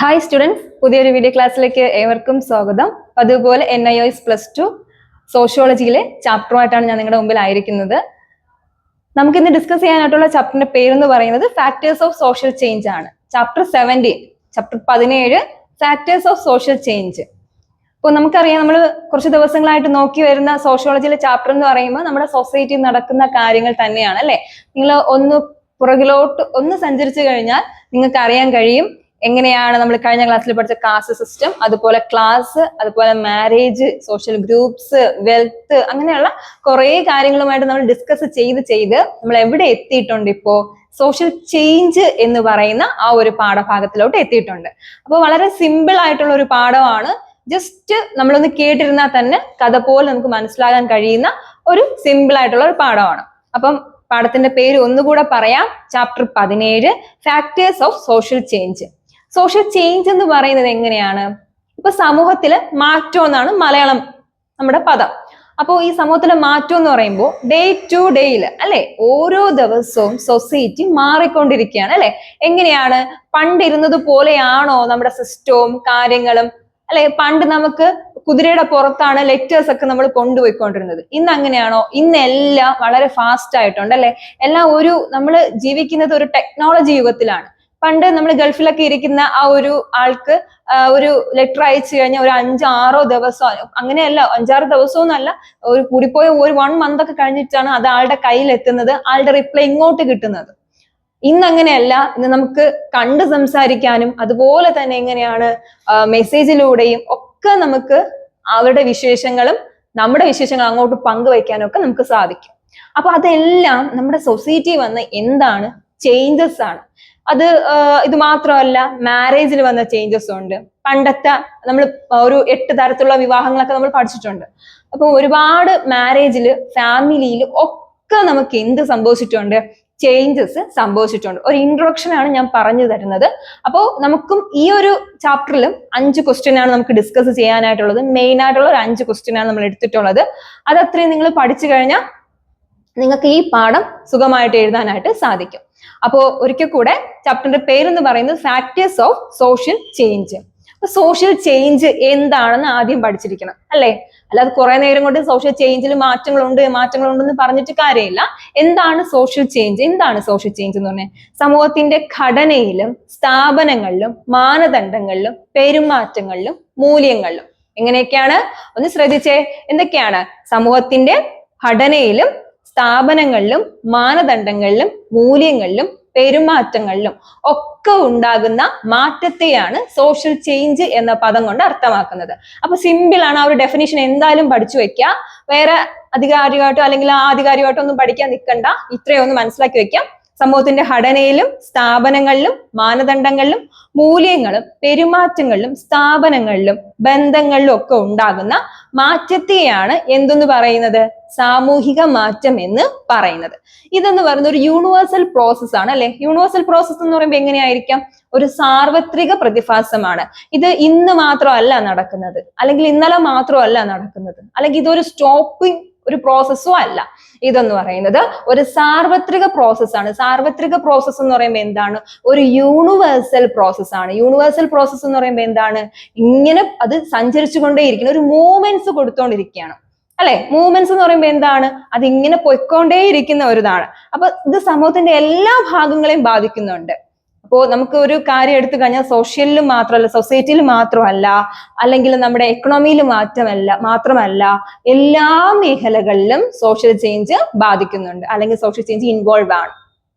Hi students, പുതിയൊരു video ക്ലാസ്സിലേക്ക് ഏവർക്കും സ്വാഗതം. അതുപോലെ NIOS+2 സോഷ്യോളജിയിലെ ചാപ്റ്ററുമായിട്ടാണ് ഞാൻ നിങ്ങളുടെ മുമ്പിൽ ആയിരിക്കുന്നത്. നമുക്ക് ഇന്ന് ഡിസ്കസ് ചെയ്യാനായിട്ടുള്ള ചാപ്റ്ററിന്റെ പേരെന്ന് പറയുന്നത് ഫാക്ടേഴ്സ് ഓഫ് സോഷ്യൽ ചേഞ്ച് ആണ്. Chapter 17 factors of social change. അപ്പോൾ നമുക്കറിയാം, നമ്മൾ കുറച്ച് ദിവസങ്ങളായിട്ട് നോക്കി വരുന്ന സോഷ്യോളജിയിലെ ചാപ്റ്റർ എന്ന് പറയുമ്പോൾ നമ്മുടെ സൊസൈറ്റിയിൽ നടക്കുന്ന കാര്യങ്ങൾ തന്നെയാണ് അല്ലെ. നിങ്ങൾ പുറകിലോട്ട് ഒന്ന് സഞ്ചരിച്ചു കഴിഞ്ഞാൽ നിങ്ങൾക്ക് അറിയാൻ കഴിയും എങ്ങനെയാണ് നമ്മൾ കഴിഞ്ഞ ക്ലാസ്സിൽ പഠിച്ച കാസ്റ്റ് സിസ്റ്റം, അതുപോലെ ക്ലാസ്, അതുപോലെ മാരേജ്, സോഷ്യൽ ഗ്രൂപ്പ്സ്, വെൽത്ത്, അങ്ങനെയുള്ള കുറെ കാര്യങ്ങളുമായിട്ട് നമ്മൾ ഡിസ്കസ് ചെയ്ത് നമ്മൾ എവിടെ എത്തിയിട്ടുണ്ട്? ഇപ്പോ സോഷ്യൽ ചേഞ്ച് എന്ന് പറയുന്ന ആ ഒരു പാഠഭാഗത്തിലോട്ട് എത്തിയിട്ടുണ്ട്. അപ്പോൾ വളരെ സിമ്പിൾ ആയിട്ടുള്ള ഒരു പാഠമാണ്. ജസ്റ്റ് നമ്മളൊന്ന് കേട്ടിരുന്നാൽ തന്നെ കഥ പോലെ നമുക്ക് മനസ്സിലാകാൻ കഴിയുന്ന ഒരു സിമ്പിൾ ആയിട്ടുള്ള ഒരു പാഠമാണ്. അപ്പം പാഠത്തിന്റെ പേര് ഒന്നുകൂടെ പറയാം. Chapter 17 factors of social change. Social change എന്ന് പറയുന്നത് എങ്ങനെയാണ്? ഇപ്പൊ സമൂഹത്തില് മാറ്റം എന്നാണ് മലയാളം നമ്മുടെ പദം. അപ്പോൾ ഈ സമൂഹത്തിലെ മാറ്റം എന്ന് പറയുമ്പോൾ ഡേ ടു ഡേയില് അല്ലെ, ഓരോ ദിവസവും സൊസൈറ്റി മാറിക്കൊണ്ടിരിക്കുകയാണ് അല്ലെ. എങ്ങനെയാണ്? പണ്ടിരുന്നത് പോലെയാണോ നമ്മുടെ സിസ്റ്റവും കാര്യങ്ങളും അല്ലെ? പണ്ട് നമുക്ക് കുതിരയുടെ പുറത്താണ് ലെറ്റേഴ്സ് ഒക്കെ നമ്മൾ കൊണ്ടുപോയിക്കൊണ്ടിരുന്നത്. ഇന്ന് അങ്ങനെയാണോ? ഇന്നെല്ലാം വളരെ ഫാസ്റ്റ് ആയിട്ടുണ്ട് അല്ലെ. എല്ലാം നമ്മൾ ജീവിക്കുന്നത് ഒരു ടെക്നോളജി യുഗത്തിലാണ്. പണ്ട് നമ്മൾ ഗൾഫിലൊക്കെ ഇരിക്കുന്ന ആ ഒരു ആൾക്ക് ഒരു ലെറ്റർ അയച്ചു കഴിഞ്ഞാൽ ഒരു 5-6 ദിവസം, അങ്ങനെയല്ല, 5-6 ദിവസമൊന്നുമല്ല, ഒരു കൂടിപ്പോയ ഒരു 1 month ഒക്കെ കഴിഞ്ഞിട്ടാണ് അത് ആളുടെ കയ്യിൽ എത്തുന്നത്, ആളുടെ റിപ്ലൈ ഇങ്ങോട്ട് കിട്ടുന്നത്. ഇന്ന് അങ്ങനെയല്ല. ഇന്ന് നമുക്ക് കണ്ട് സംസാരിക്കാനും അതുപോലെ തന്നെ എങ്ങനെയാണ് മെസ്സേജിലൂടെയും ഒക്കെ നമുക്ക് അവരുടെ വിശേഷങ്ങളും നമ്മുടെ വിശേഷങ്ങളും അങ്ങോട്ട് പങ്കുവയ്ക്കാനും ഒക്കെ നമുക്ക് സാധിക്കും. അപ്പൊ അതെല്ലാം നമ്മുടെ സൊസൈറ്റി വന്ന എന്താണ്? ചേഞ്ചസ് ആണ്. ഇത് മാത്രമല്ല, മാരേജിൽ വന്ന ചേഞ്ചസ് ഉണ്ട്. പണ്ടത്തെ നമ്മൾ ഒരു 8 തരത്തിലുള്ള വിവാഹങ്ങളൊക്കെ നമ്മൾ പഠിച്ചിട്ടുണ്ട്. അപ്പൊ ഒരുപാട് മാരേജില്, ഫാമിലിയിൽ ഒക്കെ നമുക്ക് എന്ത് സംഭവിച്ചിട്ടുണ്ട്? ചേഞ്ചസ് സംഭവിച്ചിട്ടുണ്ട്. ഒരു ഇൻട്രൊഡക്ഷൻ ആണ് ഞാൻ പറഞ്ഞു തരുന്നത്. അപ്പോൾ നമുക്കും ഈ ഒരു ചാപ്റ്ററിലും 5 ക്വസ്റ്റ്യൻ ആണ് നമുക്ക് ഡിസ്കസ് ചെയ്യാനായിട്ടുള്ളത്. മെയിൻ ആയിട്ടുള്ള ഒരു 5 ക്വസ്റ്റ്യൻ ആണ് നമ്മൾ എടുത്തിട്ടുള്ളത്. അതത്രയും നിങ്ങൾ പഠിച്ചു കഴിഞ്ഞാൽ നിങ്ങൾക്ക് ഈ പാഠം സുഖമായിട്ട് എഴുതാനായിട്ട് സാധിക്കും. അപ്പോൾ ഒരിക്കൽ കൂടെ, ചാപ്റ്ററിന്റെ പേരെന്ന് പറയുന്നത് ഫാക്ടേഴ്സ് ഓഫ് സോഷ്യൽ ചേഞ്ച്. അപ്പൊ സോഷ്യൽ ചേഞ്ച് എന്താണെന്ന് ആദ്യം പഠിച്ചിരിക്കണം അല്ലെ. അല്ലാതെ കുറെ നേരം കൊണ്ട് സോഷ്യൽ ചേഞ്ചിൽ മാറ്റങ്ങളുണ്ടെന്ന് പറഞ്ഞിട്ട് കാര്യമില്ല. എന്താണ് സോഷ്യൽ ചേഞ്ച്? എന്താണ് സോഷ്യൽ ചേഞ്ച് എന്ന് പറഞ്ഞാൽ സമൂഹത്തിന്റെ ഘടനയിലും സ്ഥാപനങ്ങളിലും മാനദണ്ഡങ്ങളിലും പെരുമാറ്റങ്ങളിലും മൂല്യങ്ങളിലും. എങ്ങനെയൊക്കെയാണ്? ഒന്ന് ശ്രദ്ധിച്ചേ. എന്തൊക്കെയാണ്? സമൂഹത്തിന്റെ ഘടനയിലും സ്ഥാപനങ്ങളിലും മാനദണ്ഡങ്ങളിലും മൂല്യങ്ങളിലും പെരുമാറ്റങ്ങളിലും ഒക്കെ ഉണ്ടാകുന്ന മാറ്റത്തെയാണ് സോഷ്യൽ ചേഞ്ച് എന്ന പദം കൊണ്ട് അർത്ഥമാക്കുന്നത്. അപ്പൊ സിമ്പിൾ ആണ്. ആ ഒരു ഡെഫിനിഷൻ എന്തായാലും പഠിച്ചു വെക്കുക. വേറെ അധികാരികമായിട്ടോ അല്ലെങ്കിൽ ആധികാരികമായിട്ടോ ഒന്നും പഠിക്കാൻ നിൽക്കണ്ട. ഇത്രയൊന്ന് മനസ്സിലാക്കി വെക്കാം. സമൂഹത്തിന്റെ ഘടനയിലും സ്ഥാപനങ്ങളിലും മാനദണ്ഡങ്ങളിലും മൂല്യങ്ങളും പെരുമാറ്റങ്ങളിലും സ്ഥാപനങ്ങളിലും ബന്ധങ്ങളിലും ഒക്കെ ഉണ്ടാകുന്ന മാറ്റത്തെയാണ് എന്തെന്ന് പറയുന്നത്? സാമൂഹിക മാറ്റം എന്ന് പറയുന്നത്. ഇതെന്ന് പറയുന്നത് ഒരു യൂണിവേഴ്സൽ പ്രോസസ് ആണ് അല്ലെ. യൂണിവേഴ്സൽ പ്രോസസ് എന്ന് പറയുമ്പോൾ എങ്ങനെയായിരിക്കാം? ഒരു സാർവത്രിക പ്രതിഭാസമാണ്. ഇത് ഇന്ന് മാത്രമല്ല നടക്കുന്നത്, അല്ലെങ്കിൽ ഇന്നലെ മാത്രമല്ല നടക്കുന്നത്, അല്ലെങ്കിൽ ഇതൊരു സ്റ്റോപ്പിംഗ് ഒരു പ്രോസസ്സും അല്ല. ഇതെന്ന് പറയുന്നത് ഒരു സാർവത്രിക പ്രോസസ് ആണ്. സാർവത്രിക പ്രോസസ് എന്ന് പറയുമ്പോൾ എന്താണ്? ഒരു യൂണിവേഴ്സൽ പ്രോസസ് ആണ്. യൂണിവേഴ്സൽ പ്രോസസ് എന്ന് പറയുമ്പോൾ എന്താണ്? ഇങ്ങനെ അത് സഞ്ചരിച്ചുകൊണ്ടേയിരിക്കുന്ന ഒരു മൂവ്മെന്റ്സ് കൊടുത്തോണ്ടിരിക്കുകയാണ് അല്ലെ. മൂവ്മെന്റ്സ് എന്ന് പറയുമ്പോൾ എന്താണ്? അത് ഇങ്ങനെ പൊയ്ക്കൊണ്ടേയിരിക്കുന്ന ഒരിതാണ്. അപ്പൊ ഇത് സമൂഹത്തിന്റെ എല്ലാ ഭാഗങ്ങളെയും ബാധിക്കുന്നുണ്ട്. അപ്പോൾ നമുക്ക് ഒരു കാര്യം എടുത്തു കഴിഞ്ഞാൽ സോഷ്യലിലും മാത്രമല്ല, സൊസൈറ്റിയിൽ മാത്രമല്ല, അല്ലെങ്കിൽ നമ്മുടെ എക്കണോമിയിൽ മാത്രമല്ല, എല്ലാ മേഖലകളിലും സോഷ്യൽ ചേഞ്ച് ബാധിക്കുന്നുണ്ട്, അല്ലെങ്കിൽ സോഷ്യൽ ചേഞ്ച് ഇൻവോൾവ് ആണ്.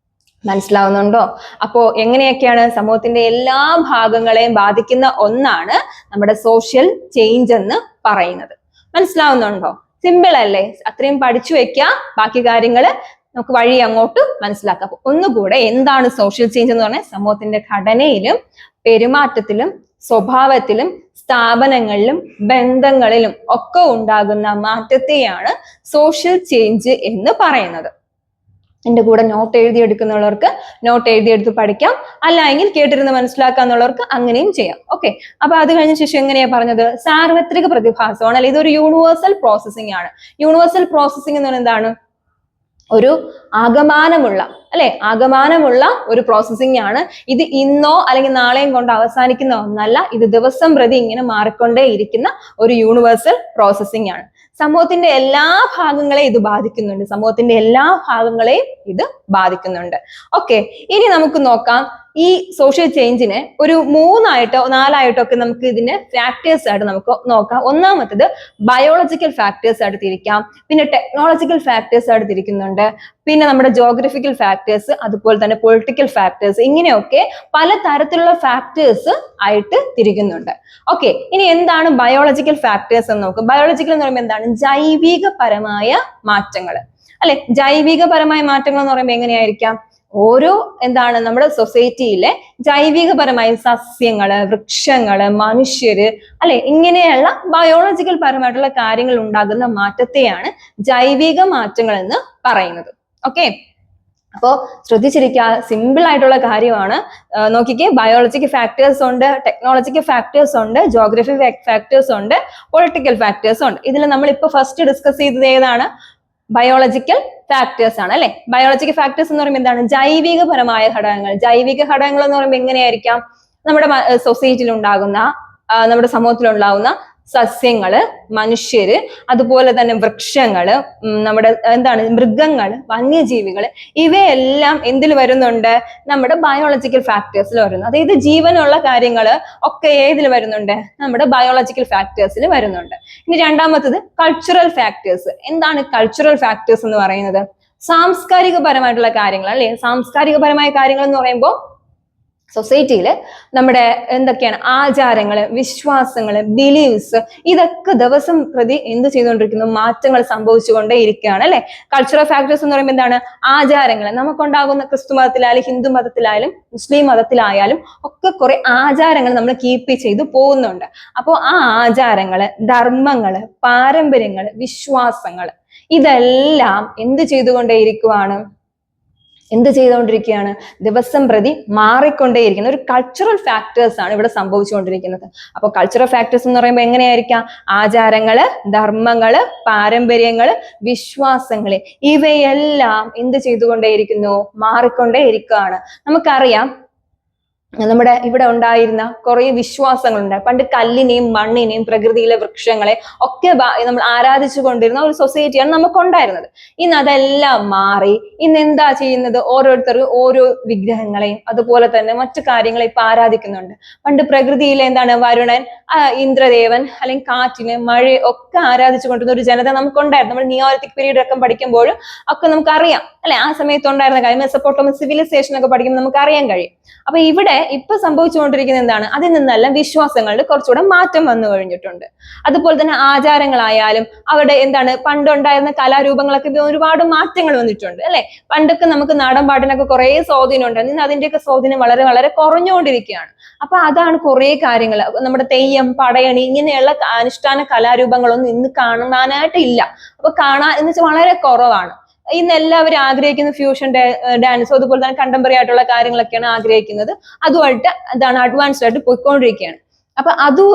മനസ്സിലാവുന്നുണ്ടോ? അപ്പോ എങ്ങനെയൊക്കെയാണ് സമൂഹത്തിന്റെ എല്ലാ ഭാഗങ്ങളെയും ബാധിക്കുന്ന ഒന്നാണ് നമ്മുടെ സോഷ്യൽ ചേഞ്ച് എന്ന് പറയുന്നത്. മനസ്സിലാവുന്നുണ്ടോ? സിമ്പിൾ അല്ലേ? അത്രയും പഠിച്ചു വെക്കുക. ബാക്കി കാര്യങ്ങൾ നമുക്ക് വഴി അങ്ങോട്ട് മനസ്സിലാക്കാം. അപ്പൊ ഒന്നുകൂടെ, എന്താണ് സോഷ്യൽ ചേഞ്ച് എന്ന് പറഞ്ഞാൽ സമൂഹത്തിന്റെ ഘടനയിലും പെരുമാറ്റത്തിലും സ്വഭാവത്തിലും സ്ഥാപനങ്ങളിലും ബന്ധങ്ങളിലും ഒക്കെ ഉണ്ടാകുന്ന മാറ്റത്തെയാണ് സോഷ്യൽ ചേഞ്ച് എന്ന് പറയുന്നത്. എൻ്റെ കൂടെ നോട്ട് എഴുതിയെടുക്കുന്നുള്ളവർക്ക് നോട്ട് എഴുതിയെടുത്ത് പഠിക്കാം, അല്ല എങ്കിൽ കേട്ടിരുന്ന് മനസ്സിലാക്കാന്നുള്ളവർക്ക് അങ്ങനെയും ചെയ്യാം. ഓക്കെ. അപ്പൊ അത് കഴിഞ്ഞ ശേഷം എങ്ങനെയാ പറഞ്ഞത്? സാർവത്രിക പ്രതിഭാസമാണ് അല്ലെ. ഇതൊരു യൂണിവേഴ്സൽ പ്രോസസ്സിംഗ് ആണ്. യൂണിവേഴ്സൽ പ്രോസസ്സിംഗ് എന്ന് പറഞ്ഞാൽ എന്താണ്? ഒരു ആകമാനമുള്ള അല്ലെ, ആകമാനമുള്ള ഒരു പ്രോസസ്സിംഗ് ആണ് ഇത്. ഇന്നോ അല്ലെങ്കിൽ നാളെയും കൊണ്ട് അവസാനിക്കുന്ന ഒന്നല്ല, ഇത് ദിവസം പ്രതി ഇങ്ങനെ മാറിക്കൊണ്ടേ ഇരിക്കുന്ന ഒരു യൂണിവേഴ്സൽ പ്രോസസ്സിംഗ് ആണ്. സമൂഹത്തിന്റെ എല്ലാ ഭാഗങ്ങളെയും ഇത് ബാധിക്കുന്നുണ്ട്, സമൂഹത്തിന്റെ എല്ലാ ഭാഗങ്ങളെയും ഇത് ബാധിക്കുന്നുണ്ട്. ഓക്കെ, ഇനി നമുക്ക് നോക്കാം ഈ സോഷ്യൽ ചേഞ്ചിനെ ഒരു 3ആയിട്ടോ 4ആയിട്ടോ ഒക്കെ നമുക്ക് ഇതിനെ ഫാക്ടേഴ്സ് ആയിട്ട് നമുക്ക് നോക്കാം. ഒന്നാമത്തത് ബയോളജിക്കൽ ഫാക്ടേഴ്സ് ആയിട്ട് തിരിക്കാം, പിന്നെ ടെക്നോളജിക്കൽ ഫാക്ടേഴ്സ് ആയിട്ട് തിരിക്കുന്നുണ്ട്, പിന്നെ നമ്മുടെ ജോഗ്രഫിക്കൽ ഫാക്ടേഴ്സ്, അതുപോലെ തന്നെ പൊളിറ്റിക്കൽ ഫാക്ടേഴ്സ്, ഇങ്ങനെയൊക്കെ പല തരത്തിലുള്ള ഫാക്ടേഴ്സ് ആയിട്ട് തിരിക്കുന്നുണ്ട്. ഓക്കെ, ഇനി എന്താണ് ബയോളജിക്കൽ ഫാക്ടേഴ്സ് എന്ന് നോക്കും. ബയോളജിക്കൽ എന്ന് പറയുമ്പോൾ എന്താണ്? ജൈവികപരമായ മാറ്റങ്ങൾ അല്ലെ. ജൈവികപരമായ മാറ്റങ്ങൾ എന്ന് പറയുമ്പോൾ എങ്ങനെയായിരിക്കാം? ഓരോ എന്താണ് നമ്മുടെ സൊസൈറ്റിയിലെ ജൈവികപരമായ സസ്യങ്ങള്, വൃക്ഷങ്ങള്, മനുഷ്യര് അല്ലെ, ഇങ്ങനെയുള്ള ബയോളജിക്കൽ പരമായിട്ടുള്ള കാര്യങ്ങൾ ഉണ്ടാകുന്ന മാറ്റത്തെയാണ് ജൈവിക മാറ്റങ്ങൾ എന്ന് പറയുന്നത്. ഓക്കെ, അപ്പോ ശ്രദ്ധിച്ചിരിക്കുക, സിമ്പിൾ ആയിട്ടുള്ള കാര്യമാണ്. നോക്കിക്കേ, ബയോളജിക്കൽ ഫാക്ടേഴ്സ് ഉണ്ട്, ടെക്നോളജിക്കൽ ഫാക്ടേഴ്സ് ഉണ്ട്, ജോഗ്രഫി ഫാക്ടേഴ്സ് ഉണ്ട്, പൊളിറ്റിക്കൽ ഫാക്ടേഴ്സ് ഉണ്ട്. ഇതിൽ നമ്മൾ ഇപ്പൊ ഫസ്റ്റ് ഡിസ്കസ് ചെയ്തത് ഏതാണ്? ബയോളജിക്കൽ ഫാക്ടേഴ്സ് ആണ് അല്ലെ. ബയോളജിക്കൽ ഫാക്ടേഴ്സ് എന്ന് പറയുമ്പോൾ എന്താണ്? ജൈവികപരമായ ഘടകങ്ങൾ. ജൈവിക ഘടകങ്ങൾ എന്ന് പറയുമ്പോൾ എങ്ങനെയായിരിക്കാം? നമ്മുടെ സൊസൈറ്റിയിൽ ഉണ്ടാകുന്ന, നമ്മുടെ സമൂഹത്തിൽ ഉണ്ടാകുന്ന സസ്യങ്ങള്, മനുഷ്യര്, അതുപോലെ തന്നെ വൃക്ഷങ്ങള്, നമ്മുടെ എന്താണ് മൃഗങ്ങള്, വന്യജീവികള്, ഇവയെല്ലാം എന്തിൽ വരുന്നുണ്ട്? നമ്മുടെ ബയോളജിക്കൽ ഫാക്ടേഴ്സിൽ വരുന്നു. അതായത് ജീവനുള്ള കാര്യങ്ങള് ഒക്കെ ഏതിൽ വരുന്നുണ്ട്? നമ്മുടെ ബയോളജിക്കൽ ഫാക്ടേഴ്സിൽ വരുന്നുണ്ട്. ഇനി രണ്ടാമത്തത് കൾച്ചറൽ ഫാക്ടേഴ്സ്. എന്താണ് കൾച്ചറൽ ഫാക്ടേഴ്സ് എന്ന് പറയുന്നത്? സാംസ്കാരികപരമായിട്ടുള്ള കാര്യങ്ങൾ അല്ലെ. സാംസ്കാരികപരമായ കാര്യങ്ങൾ എന്ന് പറയുമ്പോൾ സൊസൈറ്റിയിൽ നമ്മുടെ എന്തൊക്കെയാണ്? ആചാരങ്ങള്, വിശ്വാസങ്ങള്, ബിലീവ്സ്, ഇതൊക്കെ ദിവസം പ്രതി എന്ത് ചെയ്തുകൊണ്ടിരിക്കുന്നു? മാറ്റങ്ങൾ സംഭവിച്ചുകൊണ്ടേ ഇരിക്കുകയാണ് അല്ലെ. കൾച്ചറൽ ഫാക്ടേഴ്സ് എന്ന് പറയുമ്പോൾ എന്താണ്? ആചാരങ്ങൾ. നമുക്കുണ്ടാകുന്ന ക്രിസ്തു മതത്തിലായാലും ഹിന്ദു മതത്തിലായാലും മുസ്ലിം മതത്തിലായാലും ഒക്കെ കുറെ ആചാരങ്ങൾ നമ്മൾ കീപ്പ് ചെയ്തു പോകുന്നുണ്ട്. അപ്പോൾ ആ ആചാരങ്ങള്, ധർമ്മങ്ങള്, പാരമ്പര്യങ്ങള്, വിശ്വാസങ്ങള്, ഇതെല്ലാം എന്ത് ചെയ്തുകൊണ്ടേയിരിക്കുവാണ്? എന്ത് ചെയ്തുകൊണ്ടിരിക്കുകയാണ്? ദിവസം പ്രതി മാറിക്കൊണ്ടേയിരിക്കുന്ന ഒരു കൾച്ചറൽ ഫാക്ടേഴ്സ് ആണ് ഇവിടെ സംഭവിച്ചുകൊണ്ടിരിക്കുന്നത്. അപ്പോൾ കൾച്ചറൽ ഫാക്ടേഴ്സ് എന്ന് പറയുമ്പോൾ എങ്ങനെയായിരിക്കാം? ആചാരങ്ങള്, ധർമ്മങ്ങള്, പാരമ്പര്യങ്ങള്, വിശ്വാസങ്ങള്, ഇവയെല്ലാം എന്ത് ചെയ്തുകൊണ്ടേയിരിക്കുന്നു? മാറിക്കൊണ്ടേയിരിക്കുകയാണ്. നമുക്കറിയാം, നമ്മുടെ ഇവിടെ ഉണ്ടായിരുന്ന കുറെ വിശ്വാസങ്ങളുണ്ട്. പണ്ട് കല്ലിനെയും മണ്ണിനെയും പ്രകൃതിയിലെ വൃക്ഷങ്ങളെ ഒക്കെ നമ്മൾ ആരാധിച്ചു കൊണ്ടിരുന്ന ഒരു സൊസൈറ്റിയാണ് നമുക്കുണ്ടായിരുന്നത്. ഇന്ന് അതെല്ലാം മാറി. ഇന്ന് എന്താ ചെയ്യുന്നത്? ഓരോരുത്തരും ഓരോ വിഗ്രഹങ്ങളെയും അതുപോലെ തന്നെ മറ്റു കാര്യങ്ങളെ ഇപ്പൊ ആരാധിക്കുന്നുണ്ട്. പണ്ട് പ്രകൃതിയിലെ എന്താണ്? വരുണൻ, ഇന്ദ്രദേവൻ, അല്ലെങ്കിൽ കാറ്റിന്, മഴ ഒക്കെ ആരാധിച്ചു കൊണ്ടിരുന്ന ഒരു ജനത നമുക്കുണ്ടായിരുന്നു. നമ്മൾ നിയോലിത്തിക് പീരീഡ് ഒക്കെ പഠിക്കുമ്പോഴും ഒക്കെ നമുക്കറിയാം അല്ലെ, ആ സമയത്ത് ഉണ്ടായിരുന്ന കാര്യം. മെസപ്പൊട്ടോമിയൻ സിവിലൈസേഷൻ ഒക്കെ പഠിക്കുമ്പോൾ നമുക്ക് അറിയാൻ കഴിയും. അപ്പൊ ഇവിടെ ഇപ്പൊ സംഭവിച്ചുകൊണ്ടിരിക്കുന്നത് എന്താണ്? അതിൽ നിന്നെല്ലാം വിശ്വാസങ്ങളുടെ കുറച്ചുകൂടെ മാറ്റം വന്നു കഴിഞ്ഞിട്ടുണ്ട്. അതുപോലെ തന്നെ ആചാരങ്ങളായാലും അവിടെ എന്താണ്? പണ്ടുണ്ടായിരുന്ന കലാരൂപങ്ങളൊക്കെ ഒരുപാട് മാറ്റങ്ങൾ വന്നിട്ടുണ്ട് അല്ലെ. പണ്ടൊക്കെ നമുക്ക് നാടൻ പാട്ടിനൊക്കെ കുറെ സ്വാധീനം ഉണ്ടായിരുന്നു. ഇന്ന് അതിന്റെയൊക്കെ സ്വാധീനം വളരെ വളരെ കുറഞ്ഞുകൊണ്ടിരിക്കുകയാണ്. അപ്പൊ അതാണ് കുറെ കാര്യങ്ങൾ. നമ്മുടെ തെയ്യം, പടയണി, ഇങ്ങനെയുള്ള അനുഷ്ഠാന കലാരൂപങ്ങളൊന്നും ഇന്ന് കാണാനായിട്ട് ഇല്ല. അപ്പൊ എന്ന് വെച്ചാൽ വളരെ കുറവാണ്. ഇന്ന് എല്ലാവരും ആഗ്രഹിക്കുന്ന ഫ്യൂഷൻ ഡാൻസോ അതുപോലെ തന്നെ കണ്ടംപററി ആയിട്ടുള്ള കാര്യങ്ങളൊക്കെയാണ് ആഗ്രഹിക്കുന്നത്. അതുമായിട്ട് എന്താണ്? അഡ്വാൻസ്ഡ് ആയിട്ട് പോയിക്കൊണ്ടിരിക്കുകയാണ്. അപ്പൊ അതും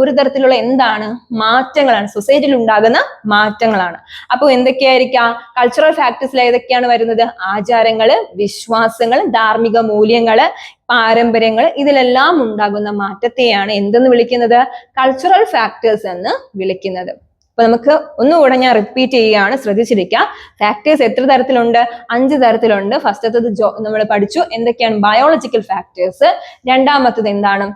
ഒരു തരത്തിലുള്ള എന്താണ്? മാറ്റങ്ങളാണ്, സൊസൈറ്റിയിൽ ഉണ്ടാകുന്ന മാറ്റങ്ങളാണ്. അപ്പൊ എന്തൊക്കെയായിരിക്കാം? കൾച്ചറൽ ഫാക്ടേഴ്സിൽ ഏതൊക്കെയാണ് വരുന്നത്? ആചാരങ്ങള്, വിശ്വാസങ്ങൾ, ധാർമ്മിക മൂല്യങ്ങള്, പാരമ്പര്യങ്ങൾ, ഇതിലെല്ലാം ഉണ്ടാകുന്ന മാറ്റത്തെയാണ് എന്തെന്ന് വിളിക്കുന്നത്? കൾച്ചറൽ ഫാക്ടേഴ്സ് എന്ന് വിളിക്കുന്നത്. അപ്പൊ നമുക്ക് ഒന്നുകൂടെ ഞാൻ റിപ്പീറ്റ് ചെയ്യുകയാണ്, ശ്രദ്ധിച്ചിരിക്കുക. ഫാക്ടേഴ്സ് എത്ര തരത്തിലുണ്ട്? 5 തരത്തിലുണ്ട്. ഫസ്റ്റത്തത് നമ്മൾ പഠിച്ചു എന്തൊക്കെയാണ്? Biological factors. രണ്ടാമത്തത് എന്താണ്?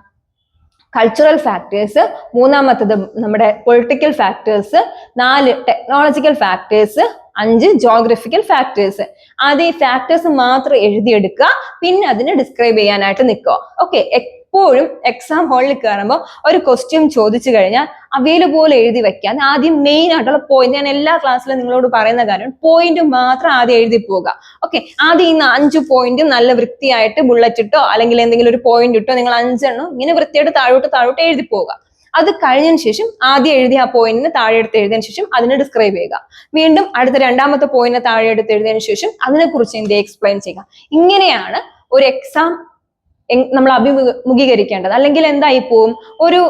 Cultural factors. മൂന്നാമത്തത് നമ്മുടെ political factors. 4 technological factors. 5 geographical factors. ആദ്യം ഈ ഫാക്ടേഴ്സ് മാത്രം എഴുതിയെടുക്കുക, പിന്നെ അതിനെ ഡിസ്ക്രൈബ് ചെയ്യാനായിട്ട് നിൽക്കുക. ഓക്കെ, എപ്പോഴും എക്സാം ഹാളിൽ കയറുമ്പോൾ ഒരു ക്വസ്റ്റ്യൻ ചോദിച്ചു കഴിഞ്ഞാൽ അവൈലബിൾ എഴുതി വെക്കാൻ ആദ്യം മെയിൻ ആയിട്ടുള്ള പോയിന്റ്, ഞാൻ എല്ലാ ക്ലാസ്സിലും നിങ്ങളോട് പറയുന്ന കാര്യം, പോയിന്റ് മാത്രം ആദ്യം എഴുതി പോവുക. ഓക്കെ, ആദ്യം ഈ 5 പോയിന്റ് നല്ല വൃത്തിയായിട്ട് ബുള്ളറ്റ് ഇട്ടോ അല്ലെങ്കിൽ എന്തെങ്കിലും ഒരു പോയിന്റ് ഇട്ടോ നിങ്ങൾ 5 എണ്ണം ഇങ്ങനെ വൃത്തിയായിട്ട് താഴോട്ട് എഴുതി പോവുക. അത് കഴിഞ്ഞതിന് ശേഷം ആദ്യം എഴുതിയ ആ പോയിന്റിന് താഴെ എടുത്ത് എഴുതിയതിനു ശേഷം അതിനെ ഡിസ്ക്രൈബ് ചെയ്യുക. വീണ്ടും അടുത്ത രണ്ടാമത്തെ പോയിന്റിനെ താഴെ എടുത്ത് എഴുതിയതിനു ശേഷം അതിനെക്കുറിച്ച് എക്സ്പ്ലെയിൻ ചെയ്യുക. ഇങ്ങനെയാണ് ഒരു എക്സാം നമ്മൾ അഭിമുഖീകരിക്കേണ്ടത്. അല്ലെങ്കിൽ എന്തായി പോവും, ഒരു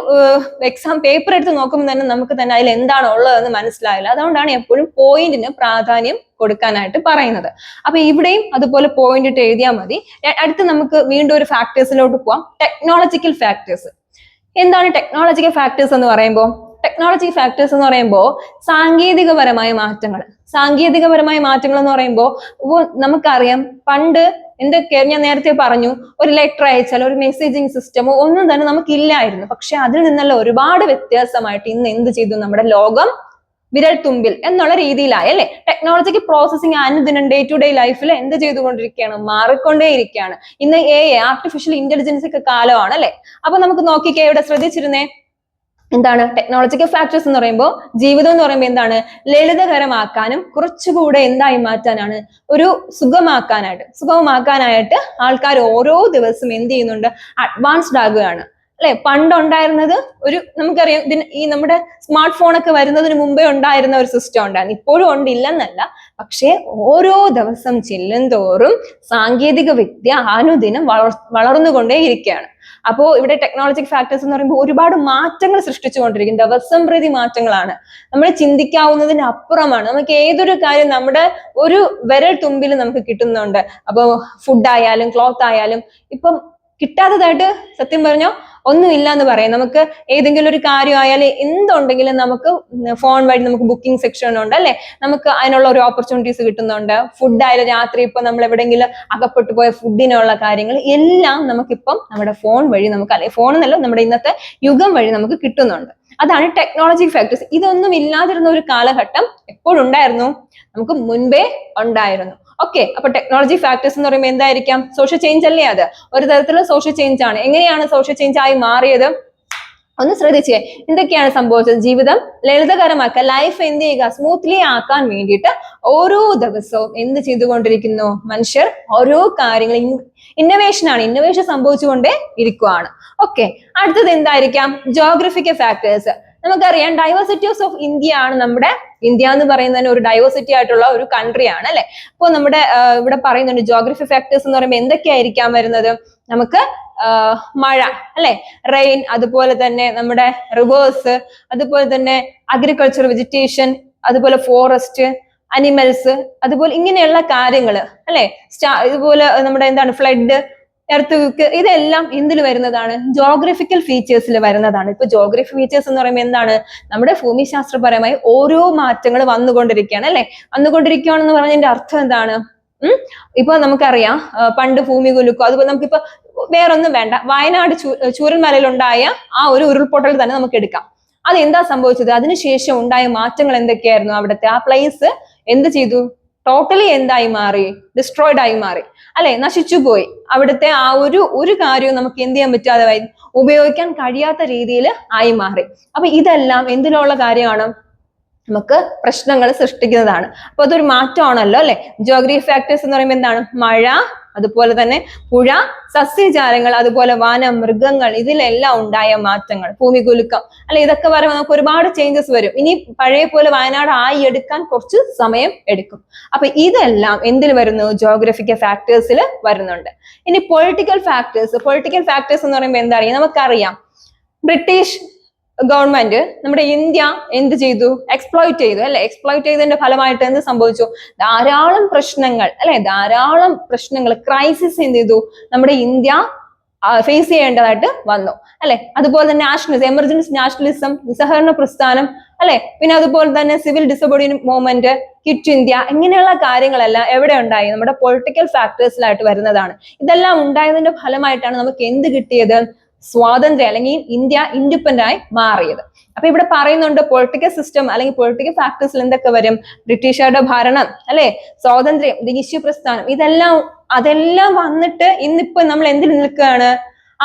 എക്സാം പേപ്പർ എടുത്ത് നോക്കുമ്പോൾ തന്നെ നമുക്ക് തന്നെ അതിൽ എന്താണ് ഉള്ളതെന്ന് മനസ്സിലായില്ല. അതുകൊണ്ടാണ് എപ്പോഴും പോയിന്റിന് പ്രാധാന്യം കൊടുക്കാനായിട്ട് പറയുന്നത്. അപ്പൊ ഇവിടെയും അതുപോലെ പോയിന്റ് ഇട്ട് എഴുതിയാൽ മതി. അടുത്ത് നമുക്ക് വീണ്ടും ഒരു ഫാക്ടേഴ്സിലോട്ട് പോവാം. Technological factors. എന്താണ് ടെക്നോളജിക്കൽ ഫാക്ടേഴ്സ് എന്ന് പറയുമ്പോൾ? ടെക്നോളജി ഫാക്ടേഴ്സ് എന്ന് പറയുമ്പോൾ സാങ്കേതികപരമായ മാറ്റങ്ങൾ. സാങ്കേതികപരമായ മാറ്റങ്ങൾ എന്ന് പറയുമ്പോൾ നമുക്കറിയാം, പണ്ട് എന്തൊക്കെയാണ്, ഞാൻ നേരത്തെ പറഞ്ഞു, ഒരു ലെറ്റർ അയച്ചാൽ ഒരു മെസ്സേജിങ് സിസ്റ്റമോ ഒന്നും തന്നെ നമുക്കില്ലായിരുന്നു. പക്ഷെ അതിൽ നിന്നുള്ള ഒരുപാട് വ്യത്യാസമായിട്ട് ഇന്ന് എന്ത് ചെയ്തു, നമ്മുടെ ലോകം വിരൽ തുമ്പിൽ എന്നുള്ള രീതിയിലായി അല്ലെ. ടെക്നോളജിക്ക് പ്രോസസ്സിങ് അനുദിനം ഡേ ടു ഡേ ലൈഫിൽ എന്ത് ചെയ്തുകൊണ്ടിരിക്കുകയാണ്, മാറിക്കൊണ്ടേയിരിക്കുകയാണ്. ഇന്ന് ആർട്ടിഫിഷ്യൽ ഇന്റലിജൻസ് ഒക്കെ കാലമാണ് അല്ലെ. അപ്പൊ നമുക്ക് നോക്കിക്കേ, ഇവിടെ ശ്രദ്ധിച്ചിരുന്നേ, എന്താണ് ടെക്നോളജിക്കൽ ഫാക്ടേഴ്സ് എന്ന് പറയുമ്പോൾ, ജീവിതം എന്ന് പറയുമ്പോൾ എന്താണ്, ലളിതകരമാക്കാനും കുറച്ചുകൂടെ എന്തായി മാറ്റാനാണ്, ഒരു സുഗമമാക്കാനായിട്ട് ആൾക്കാർ ഓരോ ദിവസവും എന്ത് ചെയ്യുന്നുണ്ട്, അഡ്വാൻസ്ഡ് ആകുകയാണ് അല്ലെ. പണ്ടുണ്ടായിരുന്നത് ഒരു, നമുക്കറിയാം, ഈ നമ്മുടെ സ്മാർട്ട് ഫോൺ ഒക്കെ വരുന്നതിന് മുമ്പേ ഉണ്ടായിരുന്ന ഒരു സിസ്റ്റം ഉണ്ടായിരുന്നു. ഇപ്പോഴും ഉണ്ടില്ലെന്നല്ല, പക്ഷേ ഓരോ ദിവസം ചെല്ലും തോറും സാങ്കേതിക വിദ്യ അനുദിനം വളർന്നുകൊണ്ടേയിരിക്കുകയാണ്. അപ്പോ ഇവിടെ ടെക്നോളജിക്കൽ ഫാക്ടേഴ്സ് എന്ന് പറയുമ്പോൾ ഒരുപാട് മാറ്റങ്ങൾ സൃഷ്ടിച്ചുകൊണ്ടിരിക്കും. ദിവസം പ്രതി മാറ്റങ്ങളാണ്, നമ്മൾ ചിന്തിക്കാവുന്നതിന് അപ്പുറമാണ്. നമുക്ക് ഏതൊരു കാര്യം നമ്മുടെ ഒരു വിരൽ തുമ്പിൽ നമുക്ക് കിട്ടുന്നുണ്ട്. അപ്പോൾ ഫുഡ് ആയാലും ക്ലോത്ത് ആയാലും ഇപ്പം കിട്ടാത്തതായിട്ട് സത്യം പറഞ്ഞോ ഒന്നുമില്ല എന്ന് പറയാം. നമുക്ക് ഏതെങ്കിലും ഒരു കാര്യമായാലും എന്തുണ്ടെങ്കിലും നമുക്ക് ഫോൺ വഴി നമുക്ക് ബുക്കിംഗ് സെക്ഷൻ ഉണ്ട് അല്ലെ, നമുക്ക് അതിനുള്ള ഒരു ഓപ്പർച്യൂണിറ്റീസ് കിട്ടുന്നുണ്ട്. ഫുഡ് ആയാലും രാത്രി ഇപ്പൊ നമ്മൾ എവിടെയെങ്കിലും അകപ്പെട്ടു പോയ ഫുഡിനുള്ള കാര്യങ്ങൾ എല്ലാം നമുക്കിപ്പം നമ്മുടെ ഫോൺ വഴി നമുക്ക്, അല്ലെ ഫോൺ എന്നല്ല, നമ്മുടെ ഇന്നത്തെ യുഗം വഴി നമുക്ക് കിട്ടുന്നുണ്ട്. അതാണ് ടെക്നോളജി ഫാക്ടേഴ്സ്. ഇതൊന്നും ഇല്ലാതിരുന്ന ഒരു കാലഘട്ടം എപ്പോഴുണ്ടായിരുന്നു, നമുക്ക് മുൻപേ ഉണ്ടായിരുന്നു. ഓക്കെ, അപ്പൊ ടെക്നോളജി ഫാക്ടേഴ്സ് എന്ന് പറയുമ്പോൾ എന്തായിരിക്കാം, സോഷ്യൽ ചേഞ്ച് അല്ലേ. അത് ഒരു തരത്തിലുള്ള സോഷ്യൽ ചേഞ്ച് ആണ്. എങ്ങനെയാണ് സോഷ്യൽ ചേഞ്ച് ആയി മാറിയത്? ഒന്ന് ശ്രദ്ധിച്ചേ, എന്തൊക്കെയാണ് സംഭവിച്ചത്? ജീവിതം ലളിതകരമാക്കാൻ, ലൈഫ് എന്ത് ചെയ്യുക, സ്മൂത്ത്ലി ആക്കാൻ വേണ്ടിയിട്ട് ഓരോ ദിവസവും എന്ത് ചെയ്തുകൊണ്ടിരിക്കുന്നു മനുഷ്യർ, ഓരോ കാര്യങ്ങൾ, ഇന്നോവേഷൻ സംഭവിച്ചുകൊണ്ടേ ഇരിക്കുവാണ്. ഓക്കെ, അടുത്തത് എന്തായിരിക്കാം? Geographical factors. നമുക്കറിയാം, ഡൈവേഴ്സിറ്റീസ് ഓഫ് ഇന്ത്യ ആണ് നമ്മുടെ ഇന്ത്യ എന്ന് പറയുന്നതിന് ഒരു ഡൈവേഴ്സിറ്റി ആയിട്ടുള്ള ഒരു കൺട്രി ആണ് അല്ലെ. അപ്പോൾ നമ്മുടെ ഇവിടെ പറയുന്നുണ്ട് ജോഗ്രഫി ഫാക്ടേഴ്സ് എന്ന് പറയുമ്പോൾ എന്തൊക്കെയായിരിക്കാം വരുന്നത്? നമുക്ക് മഴ അല്ലെ, റെയിൻ, അതുപോലെ തന്നെ നമ്മുടെ റിവേഴ്സ്, അതുപോലെ തന്നെ അഗ്രികൾച്ചർ, വെജിറ്റേഷൻ, അതുപോലെ ഫോറസ്റ്റ്, അനിമൽസ്, അതുപോലെ ഇങ്ങനെയുള്ള കാര്യങ്ങൾ അല്ലെ. ഇതുപോലെ നമ്മുടെ എന്താണ് ഫ്ലഡ്, എർത്ത്, ഇതെല്ലാം എന്തിൽ വരുന്നതാണ്? ജോഗ്രഫിക്കൽ ഫീച്ചേഴ്സിൽ വരുന്നതാണ്. ഇപ്പൊ ജോഗ്രഫി ഫീച്ചേഴ്സ് എന്ന് പറയുമ്പോൾ എന്താണ്? നമ്മുടെ ഭൂമിശാസ്ത്രപരമായി ഓരോ മാറ്റങ്ങൾ വന്നുകൊണ്ടിരിക്കുകയാണ് അല്ലെ. വന്നുകൊണ്ടിരിക്കുകയാണെന്ന് പറഞ്ഞതിന്റെ അർത്ഥം എന്താണ്? ഇപ്പൊ നമുക്കറിയാം, പണ്ട് ഭൂമി കുലുക്കും, അതുപോലെ നമുക്കിപ്പോ വേറൊന്നും വേണ്ട, വയനാട് ചൂരൽമലയിലുണ്ടായ ആ ഒരു ഉരുൾപൊട്ടൽ തന്നെ നമുക്ക് എടുക്കാം. അത് എന്താ സംഭവിച്ചത്? അതിനുശേഷം ഉണ്ടായ മാറ്റങ്ങൾ എന്തൊക്കെയായിരുന്നു? അവിടുത്തെ ആ പ്ലേസ് എന്ത് ചെയ്തു? ടോട്ടലി എന്തായി മാറി? ഡിസ്ട്രോയിഡ് ആയി മാറി അല്ലെ, നശിച്ചുപോയി. അവിടുത്തെ ആ ഒരു കാര്യവും നമുക്ക് എന്ത് ചെയ്യാൻ പറ്റാതെ, ഉപയോഗിക്കാൻ കഴിയാത്ത രീതിയിൽ ആയി മാറി. അപ്പൊ ഇതെല്ലാം എന്തിനുള്ള കാര്യമാണ്? നമുക്ക് പ്രശ്നങ്ങൾ സൃഷ്ടിക്കുന്നതാണ്. അപ്പൊ അതൊരു മാറ്റമാണല്ലോ അല്ലെ. ജോഗ്രഫി ഫാക്ടേഴ്സ് എന്ന് പറയുമ്പോൾ എന്താണ്? മഴ, അതുപോലെ തന്നെ പുഴ, സസ്യജാലങ്ങൾ, അതുപോലെ വനം, മൃഗങ്ങൾ, ഇതിലെല്ലാം ഉണ്ടായ മാറ്റങ്ങൾ, ഭൂമികുലുക്കം അല്ലെ, ഇതൊക്കെ പറയുമ്പോൾ നമുക്ക് ഒരുപാട് ചേഞ്ചസ് വരും. ഇനി പഴയ പോലെ വയനാട് ആയി എടുക്കാൻ കുറച്ച് സമയം എടുക്കും. അപ്പൊ ഇതെല്ലാം എന്തിൽ വരുന്നു? ജോഗ്രഫിക്കൽ ഫാക്ടേഴ്സിൽ വരുന്നുണ്ട്. ഇനി പൊളിറ്റിക്കൽ ഫാക്ടേഴ്സ്. പൊളിറ്റിക്കൽ ഫാക്ടേഴ്സ് എന്ന് പറയുമ്പോൾ എന്താ അറിയാം? നമുക്കറിയാം, ബ്രിട്ടീഷ് ഗവൺമെന്റ് നമ്മുടെ ഇന്ത്യ എന്ത് ചെയ്തു? എക്സ്പ്ലോയിറ്റ് ചെയ്തു അല്ലെ. എക്സ്പ്ലോയിറ്റ് ചെയ്തതിന്റെ ഫലമായിട്ട് എന്ത് സംഭവിച്ചു? ധാരാളം പ്രശ്നങ്ങൾ അല്ലെ, ധാരാളം പ്രശ്നങ്ങൾ, ക്രൈസിസ് എന്ത് ചെയ്തു? നമ്മുടെ ഇന്ത്യ ഫേസ് ചെയ്യേണ്ടതായിട്ട് വന്നു അല്ലെ. അതുപോലെ തന്നെ നാഷണലിസം, എമർജൻസി നാഷണലിസം, നിസ്സഹകരണ പ്രസ്ഥാനം അല്ലെ, പിന്നെ അതുപോലെ തന്നെ സിവിൽ ഡിസോബീഡിയന്റ് മൂവ്മെന്റ്, ക്വിറ്റ് ഇന്ത്യ, ഇങ്ങനെയുള്ള കാര്യങ്ങളെല്ലാം എവിടെ ഉണ്ടായി? നമ്മുടെ പൊളിറ്റിക്കൽ ഫാക്ടേഴ്സിലായിട്ട് വരുന്നതാണ്. ഇതെല്ലാം ഉണ്ടായതിന്റെ ഫലമായിട്ടാണ് നമുക്ക് എന്ത് കിട്ടിയത്? സ്വാതന്ത്ര്യം, അല്ലെങ്കിൽ ഇന്ത്യ ഇൻഡിപെൻഡന്റ് ആയി മാറിയത്. അപ്പൊ ഇവിടെ പറയുന്നുണ്ട് പൊളിറ്റിക്കൽ സിസ്റ്റം അല്ലെങ്കിൽ പൊളിറ്റിക്കൽ ഫാക്ടേഴ്സിൽ എന്തൊക്കെ വരും? ബ്രിട്ടീഷുകാരുടെ ഭരണം അല്ലെ, സ്വാതന്ത്ര്യം, ദേശീയ പ്രസ്ഥാനം, അതെല്ലാം വന്നിട്ട് ഇന്നിപ്പോ നമ്മൾ എന്തിൽ നിൽക്കുകയാണ്?